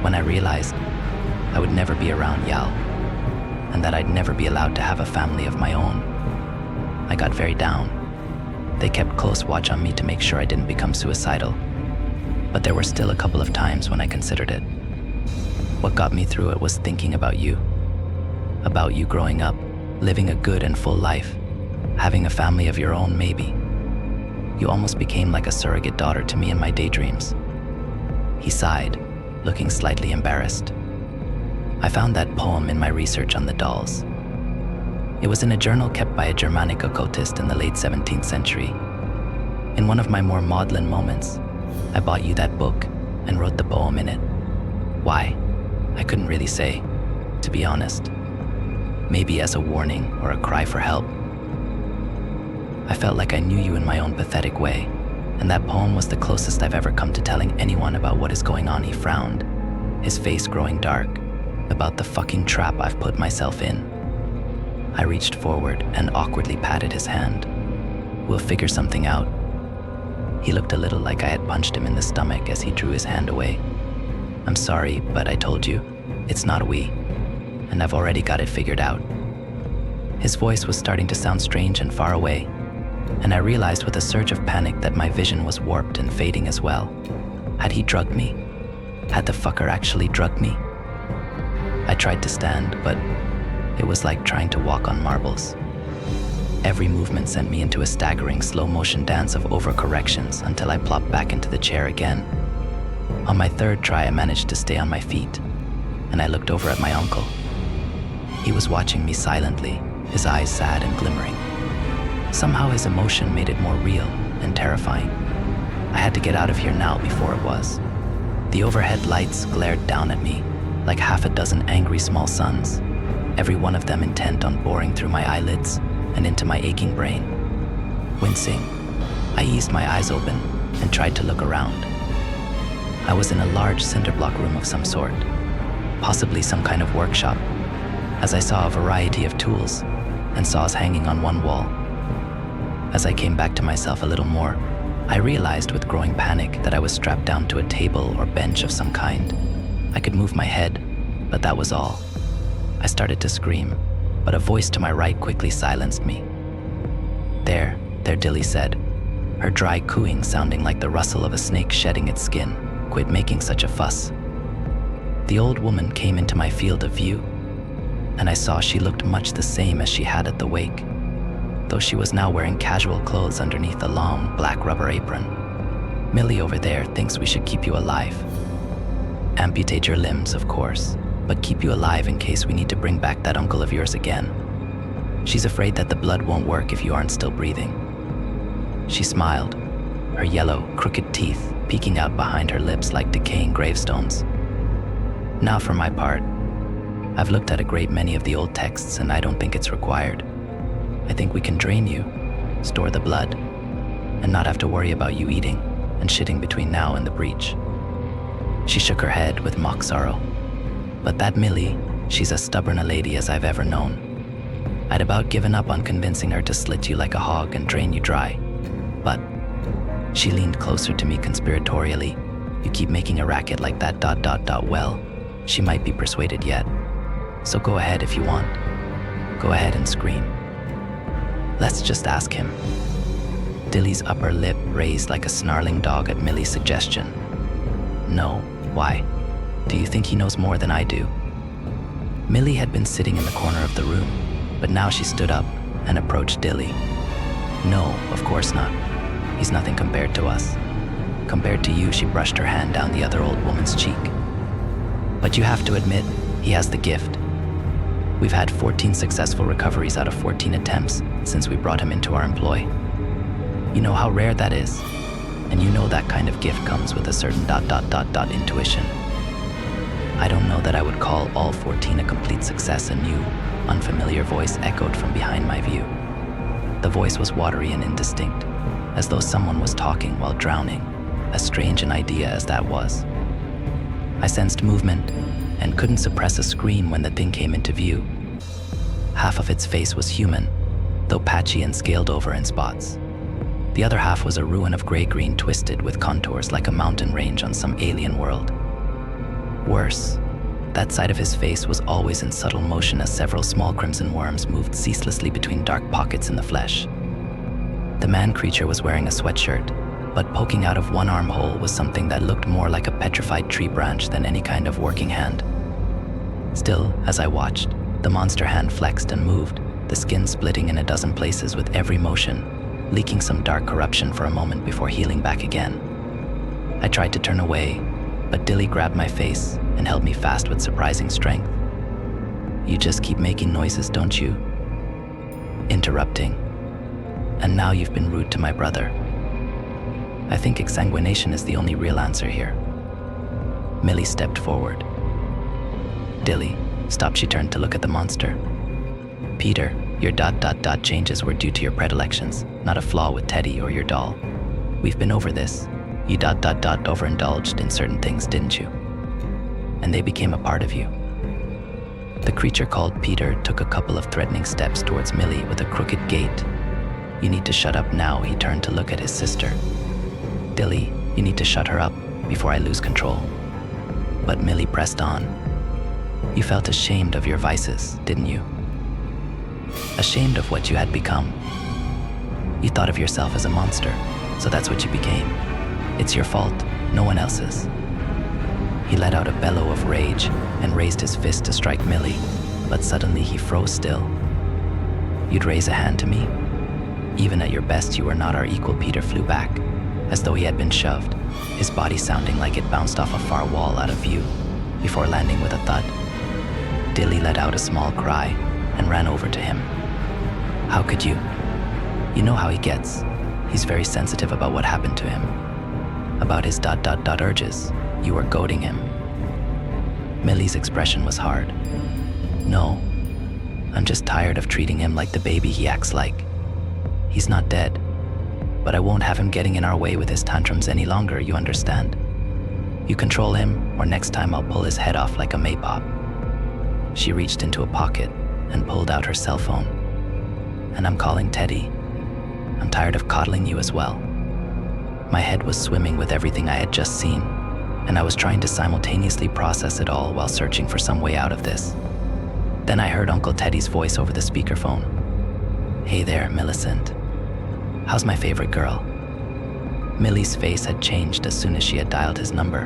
When I realized I would never be around Yal, and that I'd never be allowed to have a family of my own, I got very down. They kept close watch on me to make sure I didn't become suicidal, but there were still a couple of times when I considered it. What got me through it was thinking about you growing up, living a good and full life, having a family of your own maybe. You almost became like a surrogate daughter to me in my daydreams. He sighed, looking slightly embarrassed. I found that poem in my research on the dolls. It was in a journal kept by a Germanic occultist in the late 17th century. In one of my more maudlin moments, I bought you that book and wrote the poem in it. Why? I couldn't really say, to be honest. Maybe as a warning or a cry for help. I felt like I knew you in my own pathetic way, and that poem was the closest I've ever come to telling anyone about what is going on. He frowned, his face growing dark, about the fucking trap I've put myself in. I reached forward and awkwardly patted his hand. We'll figure something out. He looked a little like I had punched him in the stomach as he drew his hand away. I'm sorry, but I told you, it's not we, and I've already got it figured out. His voice was starting to sound strange and far away, and I realized with a surge of panic that my vision was warped and fading as well. Had he drugged me? Had the fucker actually drugged me? I tried to stand, but it was like trying to walk on marbles. Every movement sent me into a staggering slow-motion dance of overcorrections until I plopped back into the chair again. On my third try, I managed to stay on my feet, and I looked over at my uncle. He was watching me silently, his eyes sad and glimmering. Somehow his emotion made it more real and terrifying. I had to get out of here now before it was. The overhead lights glared down at me like half a dozen angry small suns, every one of them intent on boring through my eyelids and into my aching brain. Wincing, I eased my eyes open and tried to look around. I was in a large cinder block room of some sort, possibly some kind of workshop, as I saw a variety of tools and saws hanging on one wall. As I came back to myself a little more, I realized with growing panic that I was strapped down to a table or bench of some kind. I could move my head, but that was all. I started to scream, but a voice to my right quickly silenced me. There, Dilly said, her dry cooing sounding like the rustle of a snake shedding its skin. Quit making such a fuss. The old woman came into my field of view, and I saw she looked much the same as she had at the wake, though she was now wearing casual clothes underneath a long, black rubber apron. Millie over there thinks we should keep you alive. Amputate your limbs, of course, but keep you alive in case we need to bring back that uncle of yours again. She's afraid that the blood won't work if you aren't still breathing. She smiled, her yellow, crooked teeth peeking out behind her lips like decaying gravestones. Now for my part, I've looked at a great many of the old texts and I don't think it's required. I think we can drain you, store the blood, and not have to worry about you eating and shitting between now and the breach. She shook her head with mock sorrow. But that Millie, she's as stubborn a lady as I've ever known. I'd about given up on convincing her to slit you like a hog and drain you dry. But she leaned closer to me conspiratorially. You keep making a racket like that ... Well, she might be persuaded yet. So go ahead if you want. Go ahead and scream. Let's just ask him. Dilly's upper lip raised like a snarling dog at Millie's suggestion. No, why? Do you think he knows more than I do? Millie had been sitting in the corner of the room, but now she stood up and approached Dilly. No, of course not. He's nothing compared to us. Compared to you, she brushed her hand down the other old woman's cheek. But you have to admit, he has the gift. We've had 14 successful recoveries out of 14 attempts since we brought him into our employ. You know how rare that is, and you know that kind of gift comes with a certain ... intuition. I don't know that I would call all 14 a complete success. A new, unfamiliar voice echoed from behind my view. The voice was watery and indistinct, as though someone was talking while drowning, as strange an idea as that was. I sensed movement and couldn't suppress a scream when the thing came into view. Half of its face was human, though patchy and scaled over in spots. The other half was a ruin of gray-green twisted with contours like a mountain range on some alien world. Worse, that side of his face was always in subtle motion as several small crimson worms moved ceaselessly between dark pockets in the flesh. The man-creature was wearing a sweatshirt, but poking out of one armhole was something that looked more like a petrified tree branch than any kind of working hand. Still, as I watched, the monster hand flexed and moved, the skin splitting in a dozen places with every motion, leaking some dark corruption for a moment before healing back again. I tried to turn away, but Dilly grabbed my face and held me fast with surprising strength. You just keep making noises, don't you? Interrupting. And now you've been rude to my brother. I think exsanguination is the only real answer here. Millie stepped forward. Dilly, stop. She turned to look at the monster. Peter, your ... changes were due to your predilections, not a flaw with Teddy or your doll. We've been over this. You ... overindulged in certain things, didn't you? And they became a part of you. The creature called Peter took a couple of threatening steps towards Millie with a crooked gait. You need to shut up now. He turned to look at his sister. Dilly, you need to shut her up before I lose control. But Millie pressed on. You felt ashamed of your vices, didn't you? Ashamed of what you had become. You thought of yourself as a monster, so that's what you became. It's your fault, no one else's. He let out a bellow of rage and raised his fist to strike Millie, but suddenly he froze still. You'd raise a hand to me? Even at your best, you were not our equal. Peter flew back, as though he had been shoved, his body sounding like it bounced off a far wall out of view, before landing with a thud. Dilly let out a small cry and ran over to him. How could you? You know how he gets. He's very sensitive about what happened to him. About his ... urges. You were goading him. Millie's expression was hard. No, I'm just tired of treating him like the baby he acts like. He's not dead, but I won't have him getting in our way with his tantrums any longer, you understand? You control him, or next time I'll pull his head off like a maypop. She reached into a pocket and pulled out her cell phone. And I'm calling Teddy. I'm tired of coddling you as well. My head was swimming with everything I had just seen, and I was trying to simultaneously process it all while searching for some way out of this. Then I heard Uncle Teddy's voice over the speakerphone. Hey there, Millicent. How's my favorite girl? Millie's face had changed as soon as she had dialed his number,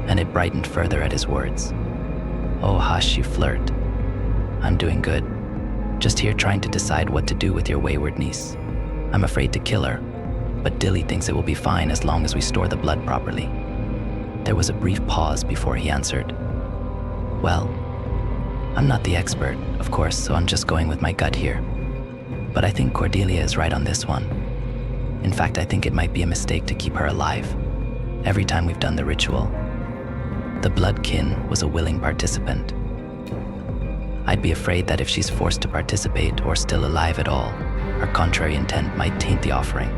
and it brightened further at his words. Oh, hush, you flirt. I'm doing good. Just here trying to decide what to do with your wayward niece. I'm afraid to kill her, but Dilly thinks it will be fine as long as we store the blood properly. There was a brief pause before he answered. Well, I'm not the expert, of course, so I'm just going with my gut here. But I think Cordelia is right on this one. In fact, I think it might be a mistake to keep her alive. Every time we've done the ritual, the bloodkin was a willing participant. I'd be afraid that if she's forced to participate or still alive at all, her contrary intent might taint the offering.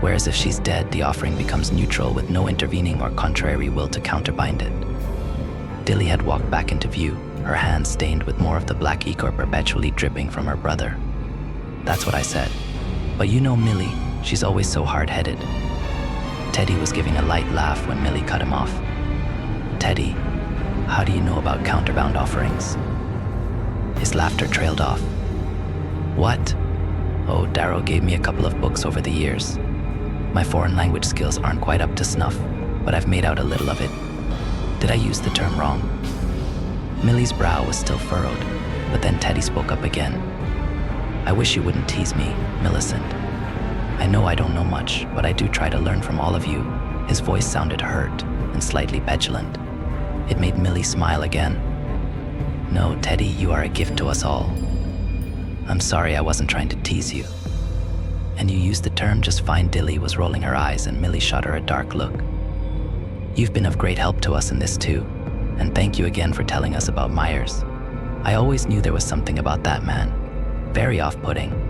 Whereas if she's dead, the offering becomes neutral with no intervening or contrary will to counterbind it. Dilly had walked back into view, her hands stained with more of the black ichor perpetually dripping from her brother. That's what I said. But you know Millie, she's always so hard-headed. Teddy was giving a light laugh when Millie cut him off. Teddy, how do you know about counterbound offerings? His laughter trailed off. What? Oh, Darrow gave me a couple of books over the years. My foreign language skills aren't quite up to snuff, but I've made out a little of it. Did I use the term wrong? Millie's brow was still furrowed, but then Teddy spoke up again. I wish you wouldn't tease me, Millicent. I know I don't know much, but I do try to learn from all of you. His voice sounded hurt and slightly petulant. It made Millie smile again. No, Teddy, you are a gift to us all. I'm sorry I wasn't trying to tease you. And you used the term just fine. Dilly was rolling her eyes and Millie shot her a dark look. You've been of great help to us in this too, and thank you again for telling us about Myers. I always knew there was something about that man. Very off-putting.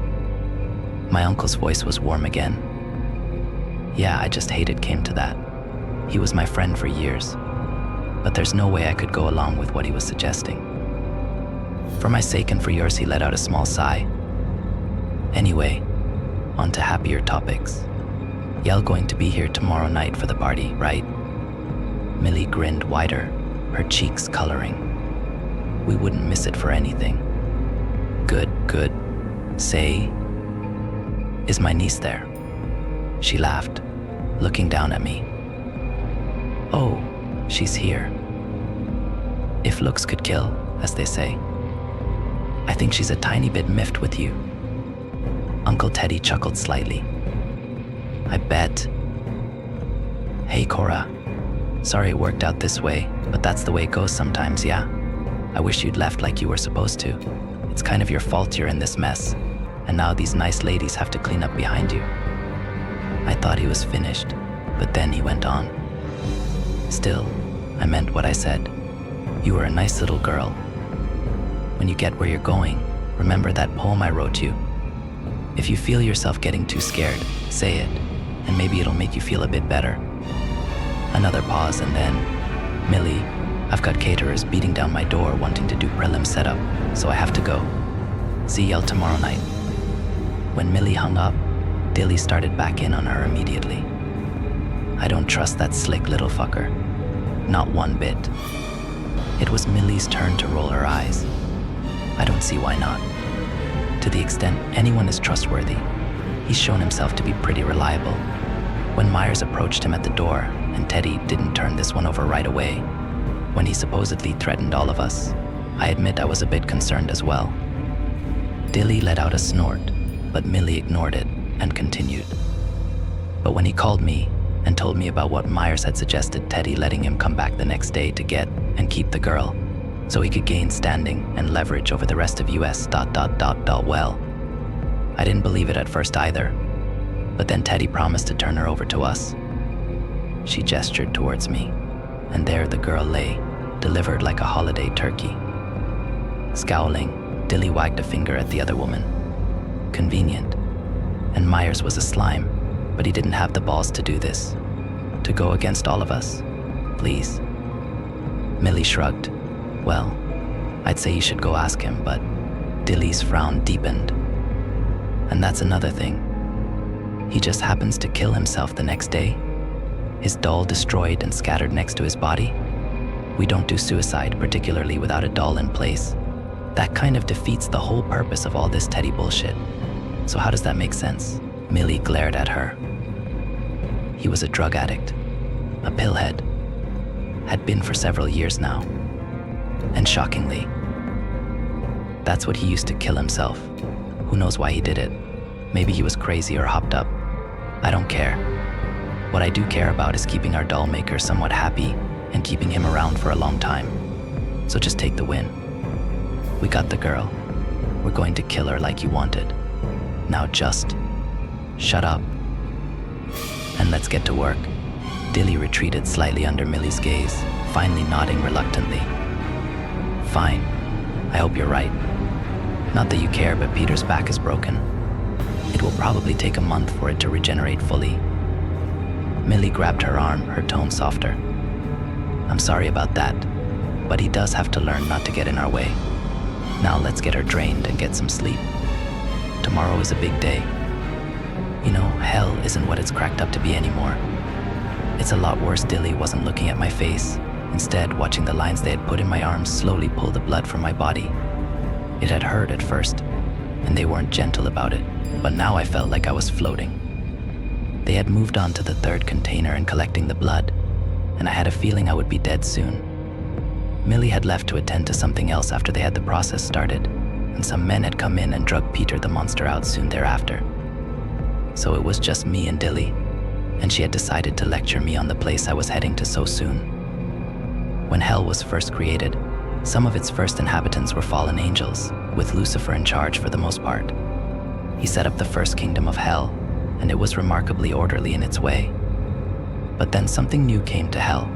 My uncle's voice was warm again. Yeah, I just hate it came to that. He was my friend for years, but there's no way I could go along with what he was suggesting. For my sake and for yours, he let out a small sigh. Anyway, on to happier topics. Y'all going to be here tomorrow night for the party, right? Millie grinned wider, her cheeks coloring. We wouldn't miss it for anything. Good, good. Say, is my niece there? She laughed, looking down at me. Oh, she's here. If looks could kill, as they say. I think she's a tiny bit miffed with you. Uncle Teddy chuckled slightly. I bet. Hey, Cora. Sorry it worked out this way, but that's the way it goes sometimes, yeah? I wish you'd left like you were supposed to. It's kind of your fault you're in this mess, and now these nice ladies have to clean up behind you. I thought he was finished, but then he went on. Still, I meant what I said. You were a nice little girl. When you get where you're going, remember that poem I wrote you. If you feel yourself getting too scared, say it, and maybe it'll make you feel a bit better. Another pause and then, Millie, I've got caterers beating down my door wanting to do prelim setup, so I have to go. See y'all tomorrow night. When Millie hung up, Dilly started back in on her immediately. I don't trust that slick little fucker. Not one bit. It was Millie's turn to roll her eyes. I don't see why not. To the extent anyone is trustworthy, he's shown himself to be pretty reliable. When Myers approached him at the door, and Teddy didn't turn this one over right away, when he supposedly threatened all of us, I admit I was a bit concerned as well. Dilly let out a snort, but Millie ignored it and continued. But when he called me and told me about what Myers had suggested Teddy letting him come back the next day to get and keep the girl, so he could gain standing and leverage over the rest of US ... Well, I didn't believe it at first either, but then Teddy promised to turn her over to us. She gestured towards me, and there the girl lay, delivered like a holiday turkey. Scowling, Dilly wagged a finger at the other woman. Convenient. And Myers was a slime, but he didn't have the balls to do this. To go against all of us. Please. Millie shrugged. Well, I'd say you should go ask him, but Dilly's frown deepened. And that's another thing. He just happens to kill himself the next day. His doll destroyed and scattered next to his body. We don't do suicide, particularly without a doll in place. That kind of defeats the whole purpose of all this Teddy bullshit. So how does that make sense? Millie glared at her. He was a drug addict, a pillhead, had been for several years now. And shockingly, that's what he used to kill himself. Who knows why he did it? Maybe he was crazy or hopped up. I don't care. What I do care about is keeping our doll maker somewhat happy and keeping him around for a long time. So just take the win. We got the girl. We're going to kill her like you wanted. Now just shut up and let's get to work. Dilly retreated slightly under Millie's gaze, finally nodding reluctantly. Fine. I hope you're right. Not that you care, but Peter's back is broken. It will probably take a month for it to regenerate fully. Millie grabbed her arm, her tone softer. I'm sorry about that, but he does have to learn not to get in our way. Now let's get her drained and get some sleep. Tomorrow is a big day. You know, hell isn't what it's cracked up to be anymore. It's a lot worse. Dilly wasn't looking at my face, instead watching the lines they had put in my arms slowly pull the blood from my body. It had hurt at first, and they weren't gentle about it, but now I felt like I was floating. They had moved on to the third container and collecting the blood, and I had a feeling I would be dead soon. Millie had left to attend to something else after they had the process started, and some men had come in and drugged Peter the monster out soon thereafter. So it was just me and Dilly, and she had decided to lecture me on the place I was heading to so soon. When hell was first created, some of its first inhabitants were fallen angels, with Lucifer in charge for the most part. He set up the first kingdom of hell, and it was remarkably orderly in its way. But then something new came to hell.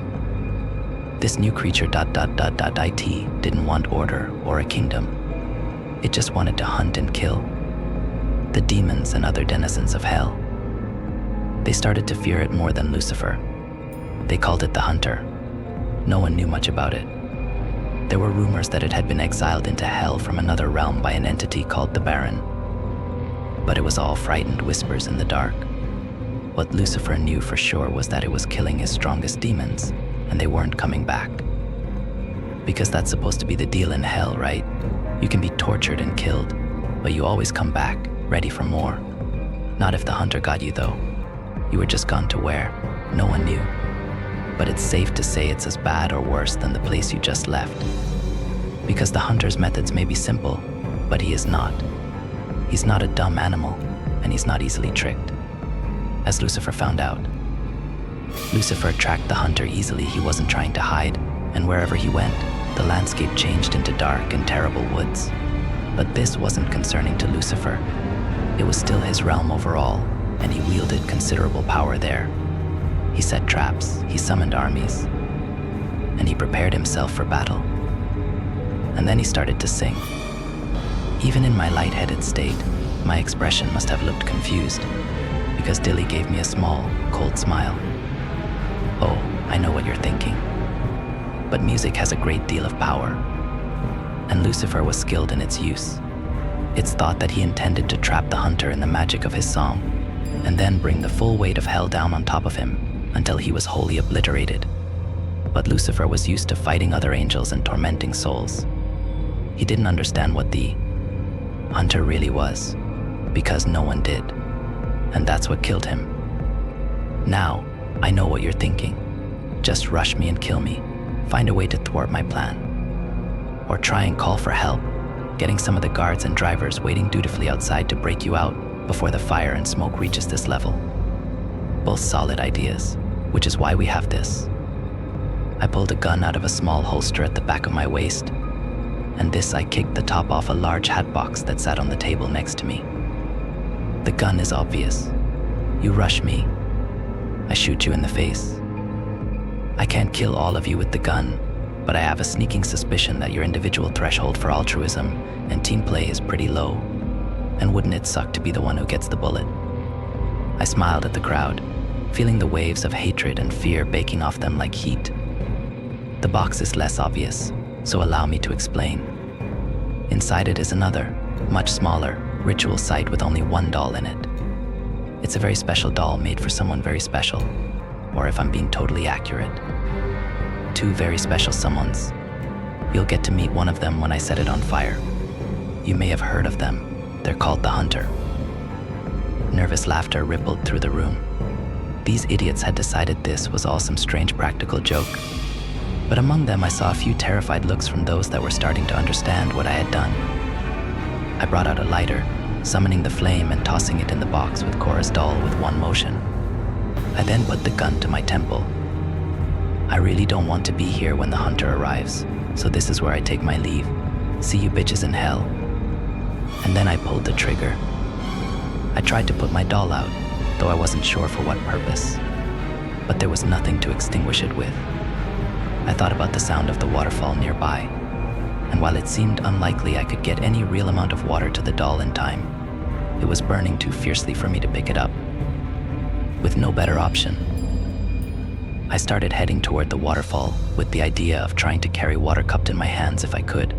This new creature ... it didn't want order or a kingdom. It just wanted to hunt and kill the demons and other denizens of hell. They started to fear it more than Lucifer. They called it the Hunter. No one knew much about it. There were rumors that it had been exiled into hell from another realm by an entity called the Baron. But it was all frightened whispers in the dark. What Lucifer knew for sure was that it was killing his strongest demons, and they weren't coming back. Because that's supposed to be the deal in hell, right? You can be tortured and killed, but you always come back, ready for more. Not if the Hunter got you, though. You were just gone to where? No one knew. But it's safe to say it's as bad or worse than the place you just left. Because the Hunter's methods may be simple, but he is not. He's not a dumb animal, and he's not easily tricked. As Lucifer found out. Lucifer tracked the Hunter easily. He wasn't trying to hide, and wherever he went, the landscape changed into dark and terrible woods. But this wasn't concerning to Lucifer. It was still his realm overall, and he wielded considerable power there. He set traps, he summoned armies, and he prepared himself for battle. And then he started to sing. Even in my lightheaded state, my expression must have looked confused, because Dilly gave me a small, cold smile. Oh, I know what you're thinking. But music has a great deal of power, and Lucifer was skilled in its use. It's thought that he intended to trap the Hunter in the magic of his song, and then bring the full weight of hell down on top of him until he was wholly obliterated. But Lucifer was used to fighting other angels and tormenting souls. He didn't understand what the Hunter really was, because no one did, and that's what killed him. Now, I know what you're thinking. Just rush me and kill me. Find a way to thwart my plan. Or try and call for help, getting some of the guards and drivers waiting dutifully outside to break you out before the fire and smoke reaches this level. Both solid ideas, which is why we have this. I pulled a gun out of a small holster at the back of my waist, and this I kicked the top off a large hat box that sat on the table next to me. The gun is obvious. You rush me, I shoot you in the face. I can't kill all of you with the gun, but I have a sneaking suspicion that your individual threshold for altruism and team play is pretty low. And wouldn't it suck to be the one who gets the bullet? I smiled at the crowd, feeling the waves of hatred and fear baking off them like heat. The box is less obvious, so allow me to explain. Inside it is another, much smaller, ritual site with only one doll in it. It's a very special doll made for someone very special, or if I'm being totally accurate, two very special someones. You'll get to meet one of them when I set it on fire. You may have heard of them. They're called the Hunter. Nervous laughter rippled through the room. These idiots had decided this was all some strange practical joke. But among them I saw a few terrified looks from those that were starting to understand what I had done. I brought out a lighter, summoning the flame and tossing it in the box with Cora's doll with one motion. I then put the gun to my temple. I really don't want to be here when the Hunter arrives, so this is where I take my leave. See you bitches in hell. And then I pulled the trigger. I tried to put my doll out, though I wasn't sure for what purpose. But there was nothing to extinguish it with. I thought about the sound of the waterfall nearby, and while it seemed unlikely I could get any real amount of water to the doll in time, it was burning too fiercely for me to pick it up. With no better option, I started heading toward the waterfall with the idea of trying to carry water cupped in my hands if I could,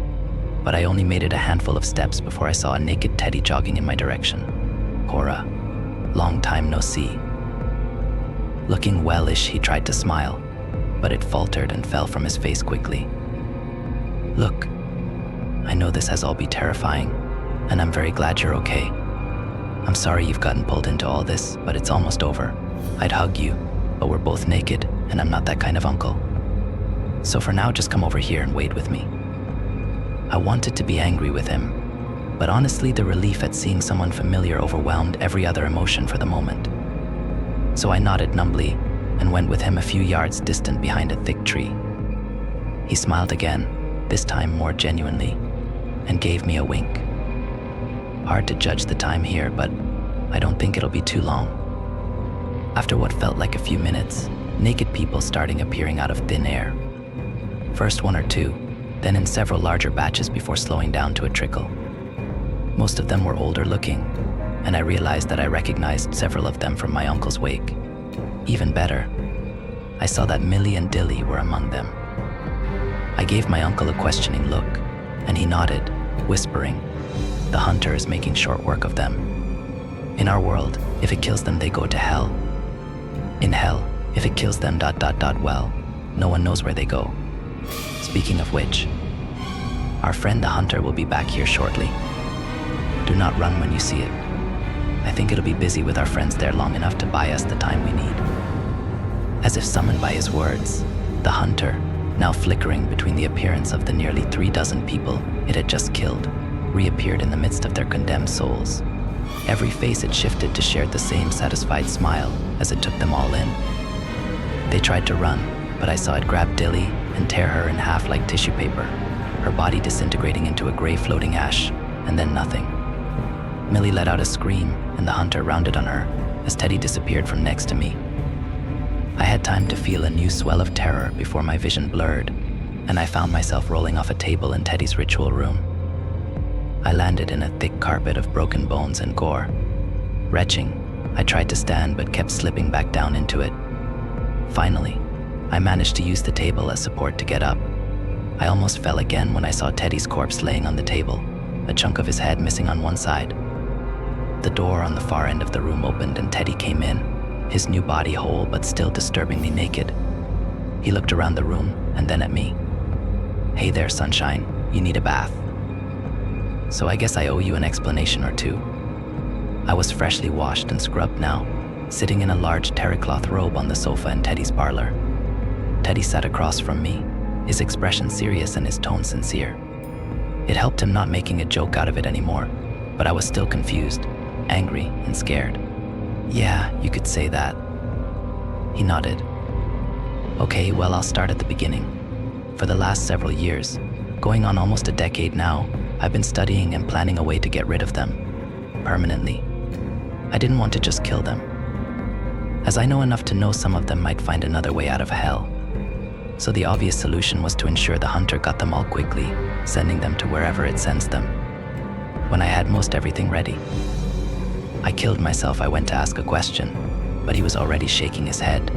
but I only made it a handful of steps before I saw a naked Teddy jogging in my direction. Cora, long time no see. Looking wellish, he tried to smile, but it faltered and fell from his face quickly. Look, I know this has all been terrifying, and I'm very glad you're okay. I'm sorry you've gotten pulled into all this, but it's almost over. I'd hug you, but we're both naked, and I'm not that kind of uncle. So for now, just come over here and wait with me. I wanted to be angry with him, but honestly, the relief at seeing someone familiar overwhelmed every other emotion for the moment. So I nodded numbly and went with him a few yards distant behind a thick tree. He smiled again, this time more genuinely, and gave me a wink. Hard to judge the time here, but I don't think it'll be too long. After what felt like a few minutes, naked people started appearing out of thin air. First one or two, then in several larger batches before slowing down to a trickle. Most of them were older looking, and I realized that I recognized several of them from my uncle's wake. Even better, I saw that Millie and Dilly were among them. I gave my uncle a questioning look, and he nodded, whispering, "The hunter is making short work of them. In our world, if it kills them, they go to hell. In hell, if it kills them, well, no one knows where they go. Speaking of which, our friend the hunter will be back here shortly. Do not run when you see it. I think it'll be busy with our friends there long enough to buy us the time we need." As if summoned by his words, the hunter, now flickering between the appearance of the nearly 36 people it had just killed, reappeared in the midst of their condemned souls. Every face it shifted to share the same satisfied smile as it took them all in. They tried to run, but I saw it grab Dilly and tear her in half like tissue paper, her body disintegrating into a gray floating ash, and then nothing. Millie let out a scream, and the hunter rounded on her as Teddy disappeared from next to me. I had time to feel a new swell of terror before my vision blurred, and I found myself rolling off a table in Teddy's ritual room. I landed in a thick carpet of broken bones and gore. Retching, I tried to stand but kept slipping back down into it. Finally, I managed to use the table as support to get up. I almost fell again when I saw Teddy's corpse laying on the table, a chunk of his head missing on one side. The door on the far end of the room opened and Teddy came in, his new body whole but still disturbingly naked. He looked around the room and then at me. "Hey there, sunshine, you need a bath." So I guess I owe you an explanation or two. I was freshly washed and scrubbed now, sitting in a large terrycloth robe on the sofa in Teddy's parlor. Teddy sat across from me, his expression serious and his tone sincere. It helped him not making a joke out of it anymore, but I was still confused, angry, and scared. "Yeah, you could say that." He nodded. "Okay, well, I'll start at the beginning. For the last several years, going on almost a decade now, I've been studying and planning a way to get rid of them, permanently. I didn't want to just kill them, as I know enough to know some of them might find another way out of hell. So the obvious solution was to ensure the hunter got them all quickly, sending them to wherever it sends them. When I had most everything ready, I killed myself. I went to ask a question, but he was already shaking his head.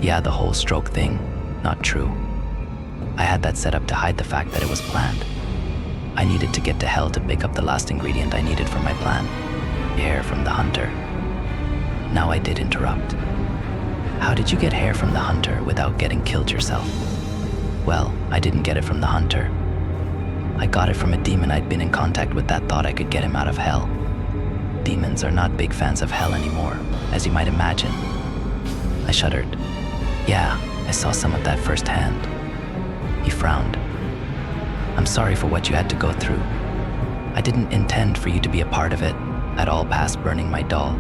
Yeah, the whole stroke thing, not true. I had that set up to hide the fact that it was planned. I needed to get to hell to pick up the last ingredient I needed for my plan, hair from the hunter. Now I did interrupt. "How did you get hair from the hunter without getting killed yourself?" "Well, I didn't get it from the hunter. I got it from a demon I'd been in contact with that thought I could get him out of hell. Demons are not big fans of hell anymore, as you might imagine." I shuddered. "Yeah, I saw some of that firsthand." He frowned. "I'm sorry for what you had to go through. I didn't intend for you to be a part of it at all past burning my doll.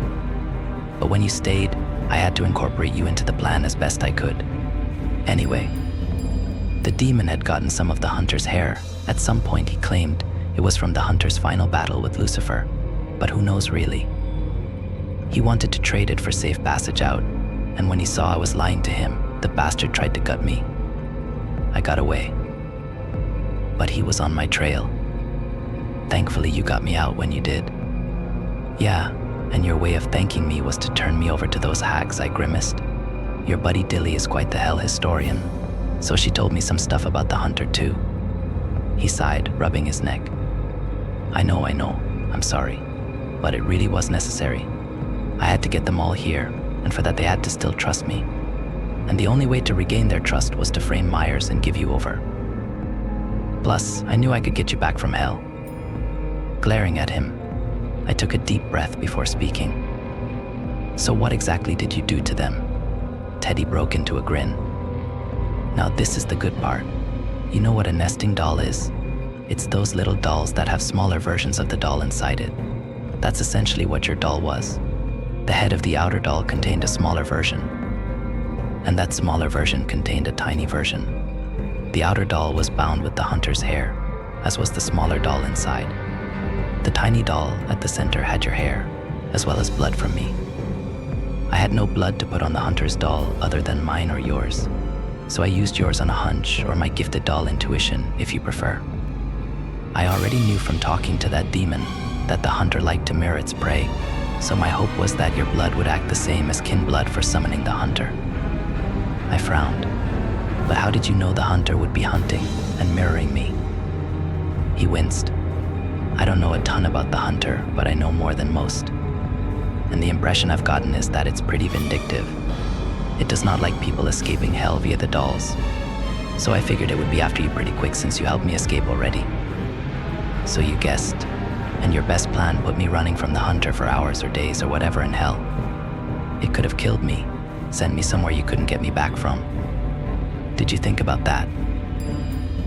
But when you stayed, I had to incorporate you into the plan as best I could. Anyway, the demon had gotten some of the hunter's hair. At some point he claimed it was from the hunter's final battle with Lucifer, but who knows really. He wanted to trade it for safe passage out, and when he saw I was lying to him, the bastard tried to gut me. I got away. But he was on my trail. Thankfully you got me out when you did." "Yeah, and your way of thanking me was to turn me over to those hags," I grimaced. "Your buddy Dilly is quite the hell historian, so she told me some stuff about the hunter too." He sighed, rubbing his neck. I know, I'm sorry, but it really was necessary. I had to get them all here, and for that they had to still trust me. And the only way to regain their trust was to frame Myers and give you over." Plus, I knew I could get you back from hell. Glaring at him, I took a deep breath before speaking. So what exactly did you do to them? Teddy broke into a grin. Now this is the good part. You know what a nesting doll is? It's those little dolls that have smaller versions of the doll inside it. That's essentially what your doll was. The head of the outer doll contained a smaller version, and that smaller version contained a tiny version. The outer doll was bound with the hunter's hair, as was the smaller doll inside. The tiny doll at the center had your hair, as well as blood from me. I had no blood to put on the hunter's doll other than mine or yours, so I used yours on a hunch or my gifted doll intuition, if you prefer. I already knew from talking to that demon that the hunter liked to mirror its prey, so my hope was that your blood would act the same as kin blood for summoning the hunter. I frowned. But how did you know the hunter would be hunting and mirroring me? He winced. I don't know a ton about the hunter, but I know more than most. And the impression I've gotten is that it's pretty vindictive. It does not like people escaping hell via the dolls. So I figured it would be after you pretty quick since you helped me escape already. So you guessed, and your best plan put me running from the hunter for hours or days or whatever in hell. It could have killed me, sent me somewhere you couldn't get me back from. Did you think about that?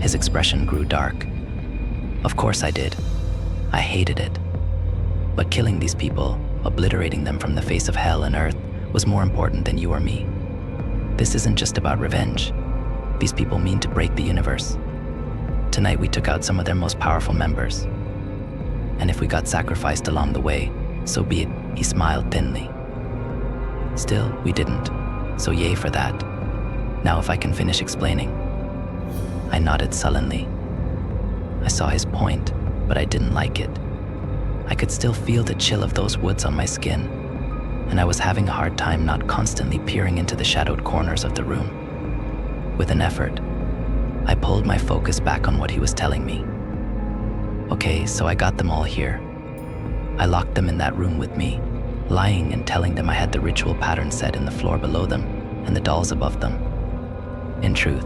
His expression grew dark. Of course I did. I hated it. But killing these people, obliterating them from the face of hell and earth, was more important than you or me. This isn't just about revenge. These people mean to break the universe. Tonight we took out some of their most powerful members. And if we got sacrificed along the way, so be it, he smiled thinly. Still, we didn't, so yay for that. Now if I can finish explaining. I nodded sullenly. I saw his point, but I didn't like it. I could still feel the chill of those woods on my skin, and I was having a hard time not constantly peering into the shadowed corners of the room. With an effort, I pulled my focus back on what he was telling me. Okay, so I got them all here. I locked them in that room with me, lying and telling them I had the ritual pattern set in the floor below them and the dolls above them. In truth,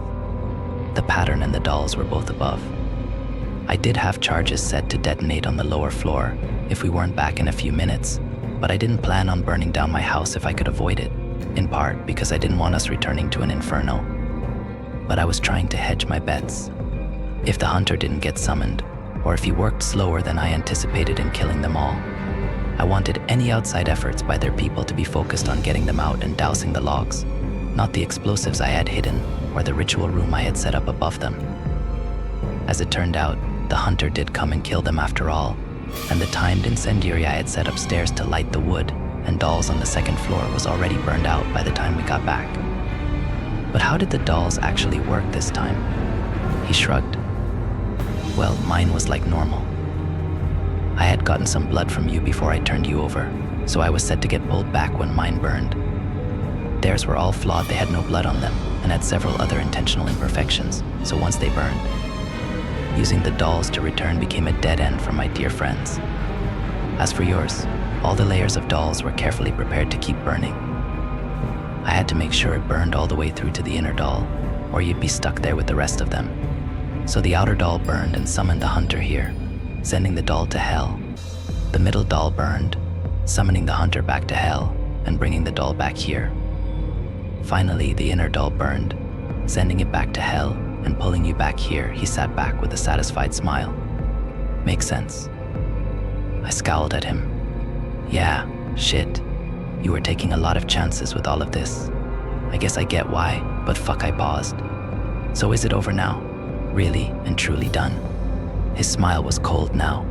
the pattern and the dolls were both above. I did have charges set to detonate on the lower floor if we weren't back in a few minutes, but I didn't plan on burning down my house if I could avoid it, in part because I didn't want us returning to an inferno. But I was trying to hedge my bets. If the hunter didn't get summoned, or if he worked slower than I anticipated in killing them all, I wanted any outside efforts by their people to be focused on getting them out and dousing the logs, not the explosives I had hidden or the ritual room I had set up above them. As it turned out, the hunter did come and kill them after all, and the timed incendiary I had set upstairs to light the wood and dolls on the second floor was already burned out by the time we got back. But how did the dolls actually work this time? He shrugged. Well, mine was like normal. I had gotten some blood from you before I turned you over, so I was set to get pulled back when mine burned. Theirs were all flawed, they had no blood on them, and had several other intentional imperfections, so once they burned, using the dolls to return became a dead end for my dear friends. As for yours, all the layers of dolls were carefully prepared to keep burning. I had to make sure it burned all the way through to the inner doll, or you'd be stuck there with the rest of them. So the outer doll burned and summoned the hunter here, sending the doll to hell. The middle doll burned, summoning the hunter back to hell and bringing the doll back here. Finally, the inner doll burned, sending it back to hell and pulling you back here. He sat back with a satisfied smile. Makes sense. I scowled at him. Yeah, shit. You were taking a lot of chances with all of this. I guess I get why, but fuck, I paused. So is it over now? Really and truly done? His smile was cold now.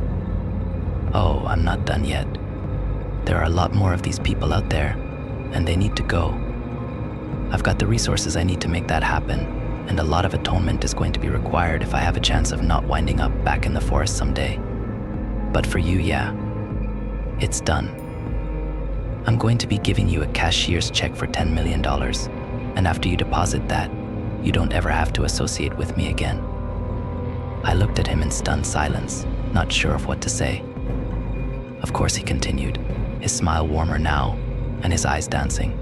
Oh, I'm not done yet. There are a lot more of these people out there, and they need to go. I've got the resources I need to make that happen, and a lot of atonement is going to be required if I have a chance of not winding up back in the forest someday. But for you, yeah, it's done. I'm going to be giving you a cashier's check for $10 million, and after you deposit that, you don't ever have to associate with me again. I looked at him in stunned silence, not sure of what to say. Of course, he continued, his smile warmer now, and his eyes dancing.